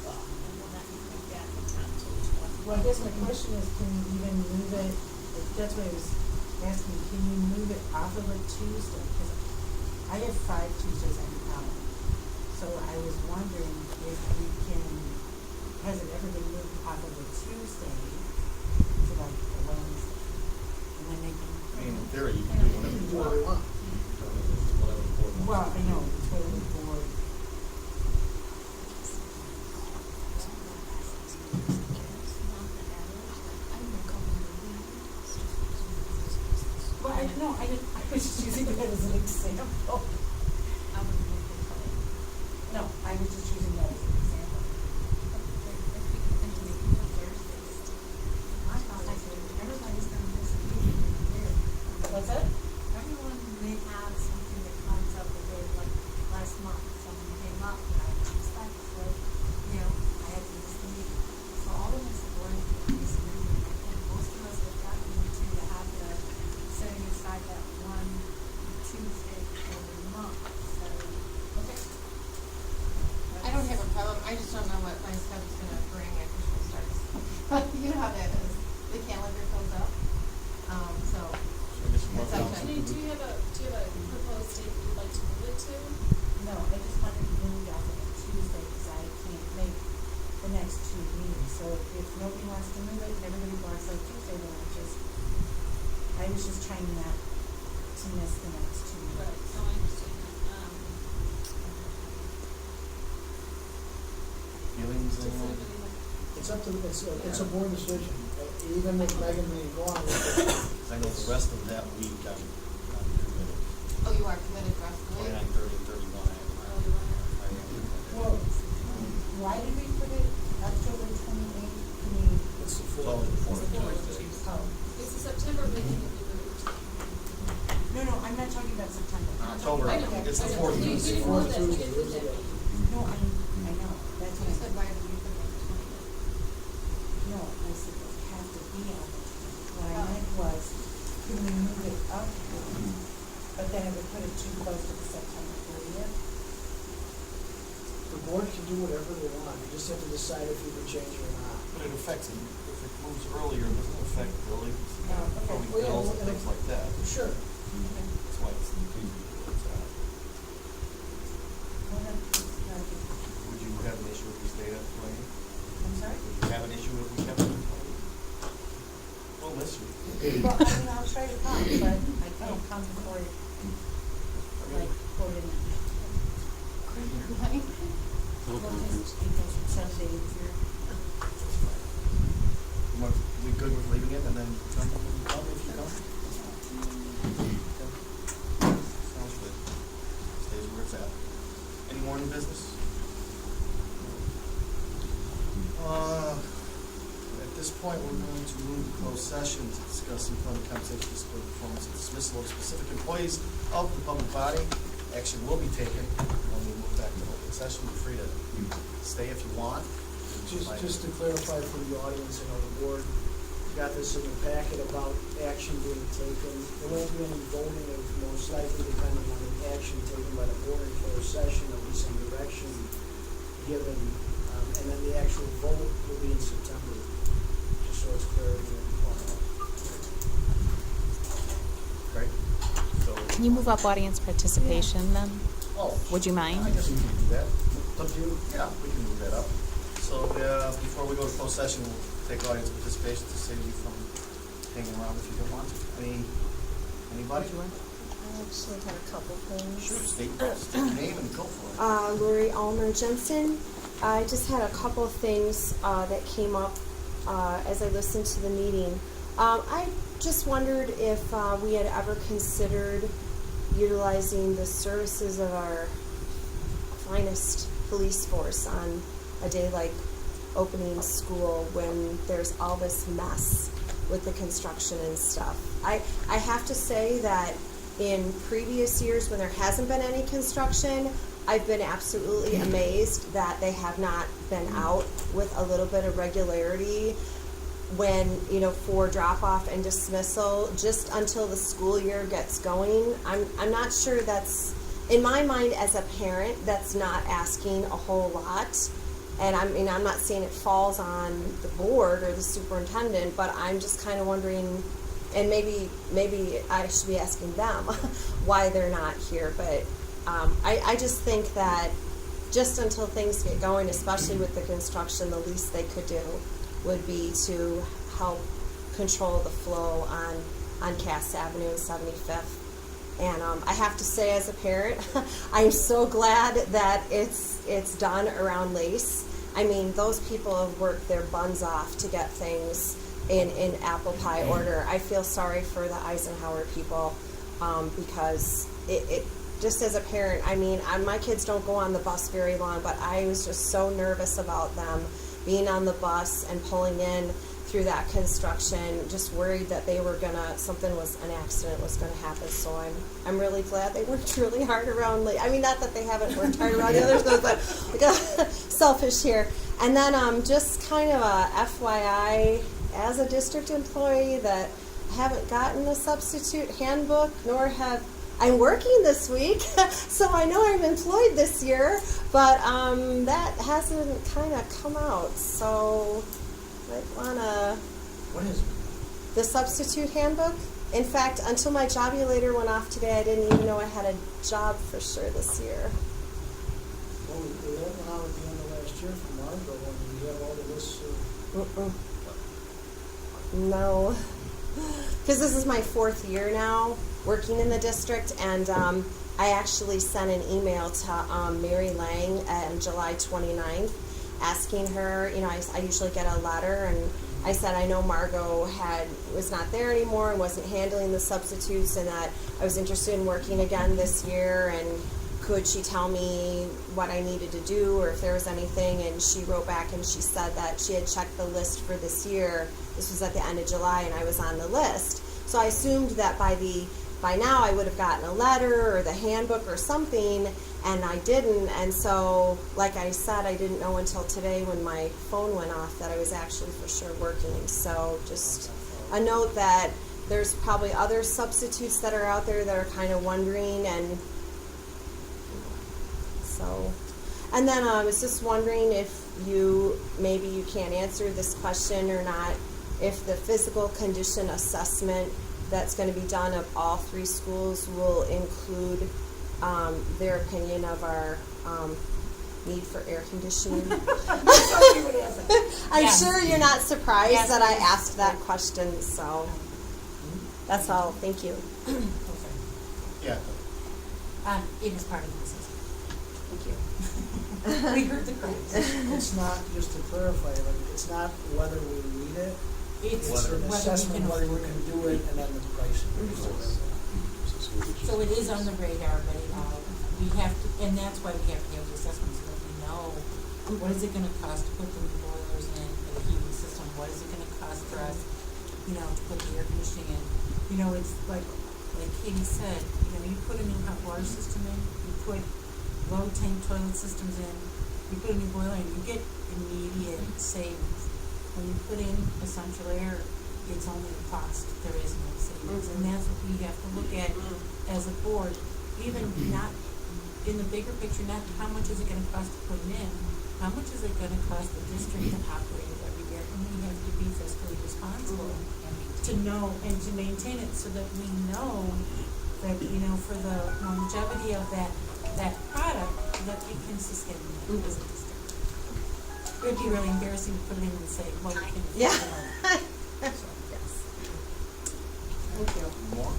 S10: 12th, and will not be coming back in town until the 20th.
S9: Well, I guess my question is, can you even move it, that's what I was asking, can you move it off of a Tuesday? Because I have 5 Tuesdays I'm out. So I was wondering if we can, has it ever been moved off of a Tuesday to like a Wednesday? And then they can.
S1: I mean, in theory, you can do whatever you want.
S9: Well, I know, it's whatever the board. Well, I was just using that as an example. No, I was just using that as an example.
S2: everybody's gonna miss a meeting in a year.
S9: What's that?
S2: Everyone may have something that comes up that they, like, last month, something came up, and I was stuck, so, I had to miss the meeting. So all of us are going to miss a meeting, and most of us have gotten into the habit of setting aside that one Tuesday every month, so.
S6: Okay. I don't have a problem, I just don't know what my stuff's gonna bring after school starts. You know how that is, the calendar fills up, so it's up to.
S10: Janine, do you have a proposed date you'd like to move it to?
S9: No, I just wanted to move it off of a Tuesday because I can't make the next 2 meetings. So if nobody wants to move it and everybody wants a Tuesday, then I was just trying not to miss the next 2 meetings.
S10: Right, so I understand that.
S1: Feelings,
S10: Does
S1: anyone?
S10: anybody have?
S7: It's up to, it's a board decision, even if Megan may go on with it.
S1: I know the rest of that week, I'm committed.
S6: Oh, you are committed the rest of the week?
S1: 29, 30, 31, I am committed.
S9: Well, why did we put it October 28th?
S7: It's the
S1: It's all before
S7: fourth.
S1: Tuesday.
S9: Oh,
S10: It's the September meeting that you moved.
S9: no, I'm not talking about September.
S1: October,
S10: I know,
S1: it's the
S10: I know.
S1: fourth
S10: We
S1: Tuesday.
S10: didn't move that, we didn't move that meeting.
S9: No, I know, that's
S6: You
S9: what I
S6: said,
S9: said.
S6: why did you put it on the 20th?
S9: No, I said it has to be on the 20th. What I meant was, can we move it up, but then it would put it too close to the September 30th?
S7: The board can do whatever they want, you just have to decide if you can change it or not.
S8: But it affects, if it moves earlier, it doesn't affect billing,
S9: okay.
S8: voting
S7: Well, yeah,
S8: bills and
S7: well,
S8: things like that.
S7: Sure.
S8: That's why it's in Tuesday.
S9: Well, then, it's not a big-
S8: Would you have an issue if we stayed at 20?
S9: I'm sorry?
S8: Would you have an issue if we kept it at 20? We'll miss you.
S9: Well, I'll try to come, but I can't come before it, like, put it in. Well, just because it sounds easier.
S1: We good with leaving it and then come when you come if you come? Okay. Sounds good. Stays where it's at. Any more new business? At this point, we're going to move to closed session to discuss employment compensation, discipline, performance, and dismissal of specific employees of the public body. Action will be taken when we move back to open session. You're free to stay if you want.
S7: Just to clarify for the audience, I know the board got this in the packet about action being taken. There won't be any voting, of most likely depending on the action taken by the board in closed session, there'll be some direction given, and then the actual vote will be in September, just so it's clear.
S1: Great. So,
S12: Can you move up audience participation then?
S1: oh,
S12: Would you mind?
S1: I guess we can do that.
S7: Up to you.
S1: Yeah, we can move that up. So, before we go to closed session, we'll take audience participation to save you from hanging around if you don't want to. Anybody?
S13: I actually have a couple things.
S1: Sure, state your name and go for it.
S13: Lori Almer Jensen. I just had a couple of things that came up as I listened to the meeting. I just wondered if we had ever considered utilizing the services of our finest police force on a day like opening school when there's all this mess with the construction and stuff. I have to say that in previous years when there hasn't been any construction, I've been absolutely amazed that they have not been out with a little bit of regularity when, for drop-off and dismissal, just until the school year gets going. I'm not sure that's, in my mind as a parent, that's not asking a whole lot. And I'm not saying it falls on the board or the superintendent, but I'm just kind of wondering, and maybe I should be asking them why they're not here. But I just think that just until things get going, especially with the construction, the least they could do would be to help control the flow on Cass Avenue and 75th. And I have to say, as a parent, I'm so glad that it's done around Lace. I mean, those people have worked their buns off to get things in apple pie order. I feel sorry for the Eisenhower people because it just as a parent, my kids don't go on the bus very long, but I was just so nervous about them being on the bus and pulling in through that construction, just worried that an accident was going to happen. So I'm really glad they worked really hard around not that they haven't worked hard around the other stuff, but selfish here. And then just kind of a FYI, as a district employee, that I haven't gotten a substitute handbook, nor have I'm working this week, so I know I'm employed this year, but that hasn't kind of come out. So I wanna.
S7: What is it?
S13: The substitute handbook. In fact, until my jobulator went off today, I didn't even know I had a job for sure this year.
S7: Well, we had one out at the end of last year from Margot when we had all of this.
S13: No, because this is my 4th year now working in the district, and I actually sent an email to Mary Lang on July 29th asking her, I usually get a letter, and I said I know Margot was not there anymore and wasn't handling the substitutes, and that I was interested in working again this year, and could she tell me what I needed to do or if there was anything. And she wrote back and she said that she had checked the list for this year. This was at the end of July, and I was on the list. So I assumed that by now I would have gotten a letter or the handbook or something, and I didn't. And so, like I said, I didn't know until today when my phone went off that I was actually for sure working. So just a note that there's probably other substitutes that are out there that are kind of wondering. And so, and then I was just wondering if maybe you can't answer this question or not, if the physical condition assessment that's going to be done of all 3 schools will include their opinion of our need for air conditioning. I'm sure you're not surprised that I asked that question, so that's all. Thank you.
S1: Yeah.
S12: It is part of the system.
S13: Thank you.
S12: We heard the cries.
S7: It's not, just to clarify, it's not whether we need it.
S12: It's
S7: an assessment whether we can do it, and then the pricing.
S9: So it is on the radar, but we have to, and that's why we have to have the assessment, so that we know what is it gonna cost to put the new boilers in for the heating system, what is it gonna cost for us, to put the air conditioning in. It's like Katie said, you put a new hot water system in, you put low tank toilet systems in, you put a new boiler in, you get immediate savings. When you put in essential air, it's only a cost, there is no savings, and that's what we have to look at as a board, even not in the bigger picture, not how much is it gonna cost to put it in, how much is it gonna cost the district to operate it every year, and we have to be fiscally responsible to know and to maintain it so that we know that, you know, for the longevity of that product, that it can sustain that as a district. It would be really embarrassing to put it in and say, well, you can.
S13: Yeah.
S1: More?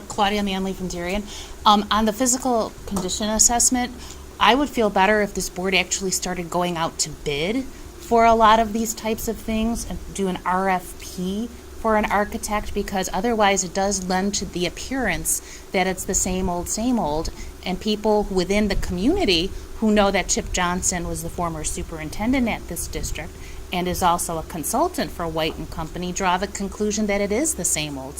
S12: Claudia Manley from Darien. On the physical condition assessment, I would feel better if this board actually started going out to bid for a lot of these types of things and do an RFP for an architect, because otherwise it does lend to the appearance that it's the same old, and people within the community who know that Chip Johnson was the former superintendent at this district and is also a consultant for White and Company draw the conclusion that it is the same old.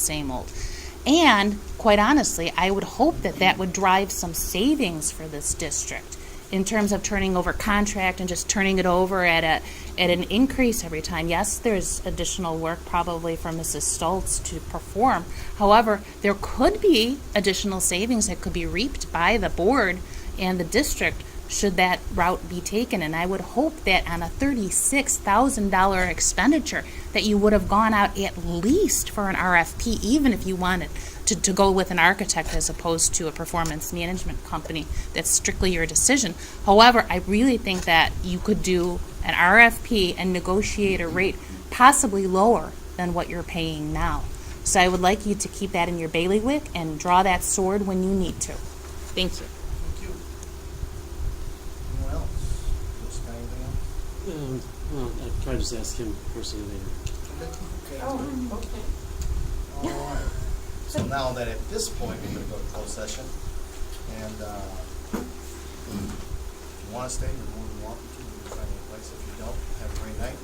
S12: And quite honestly, I would hope that that would drive some savings for this district in terms of turning over contract and just turning it over at an increase every time. Yes, there's additional work probably for Mrs. Stoltz to perform. However, there could be additional savings that could be reaped by the board and the district should that route be taken. And I would hope that on a $36,000 expenditure that you would have gone out at least for an RFP, even if you wanted to go with an architect as opposed to a performance management company. That's strictly your decision. However, I really think that you could do an RFP and negotiate a rate possibly lower than what you're paying now. So I would like you to keep that in your bailiwick and draw that sword when you need to. Thank you.
S1: Thank you. Anyone else? Just got anything else?
S5: Well, I'd probably just ask him personally later.
S1: Okay.
S9: Oh, okay.
S1: All right. So now that at this point, we're going to go to closed session. And if you want to stay, you're more than welcome to. You can find any place. If you don't, have a great night.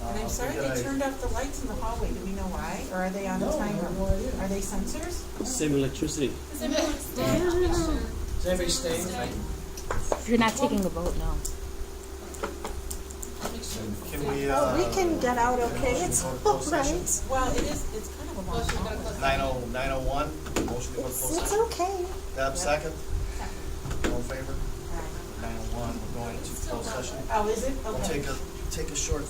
S9: And I'm sorry they turned off the lights in the hallway. Do we know why? Or are they on a timer? Are they sensors?
S5: Same electricity.
S10: Does everyone stay? Make sure.
S7: Does everybody stay?
S12: If you're not taking a vote, no.
S10: Make sure.
S1: Can we,
S13: We can get out okay, it's
S1: motion to go to
S13: all
S1: closed
S13: right.
S1: session?
S9: Well, it's kind of a long hallway.
S1: 9:01, motion to go to closed
S13: It's
S1: session.
S13: okay.
S1: Deb, second? All in favor? 9:01, we're going to closed session.
S9: Oh, is it?
S1: We'll
S9: Okay.
S1: take a short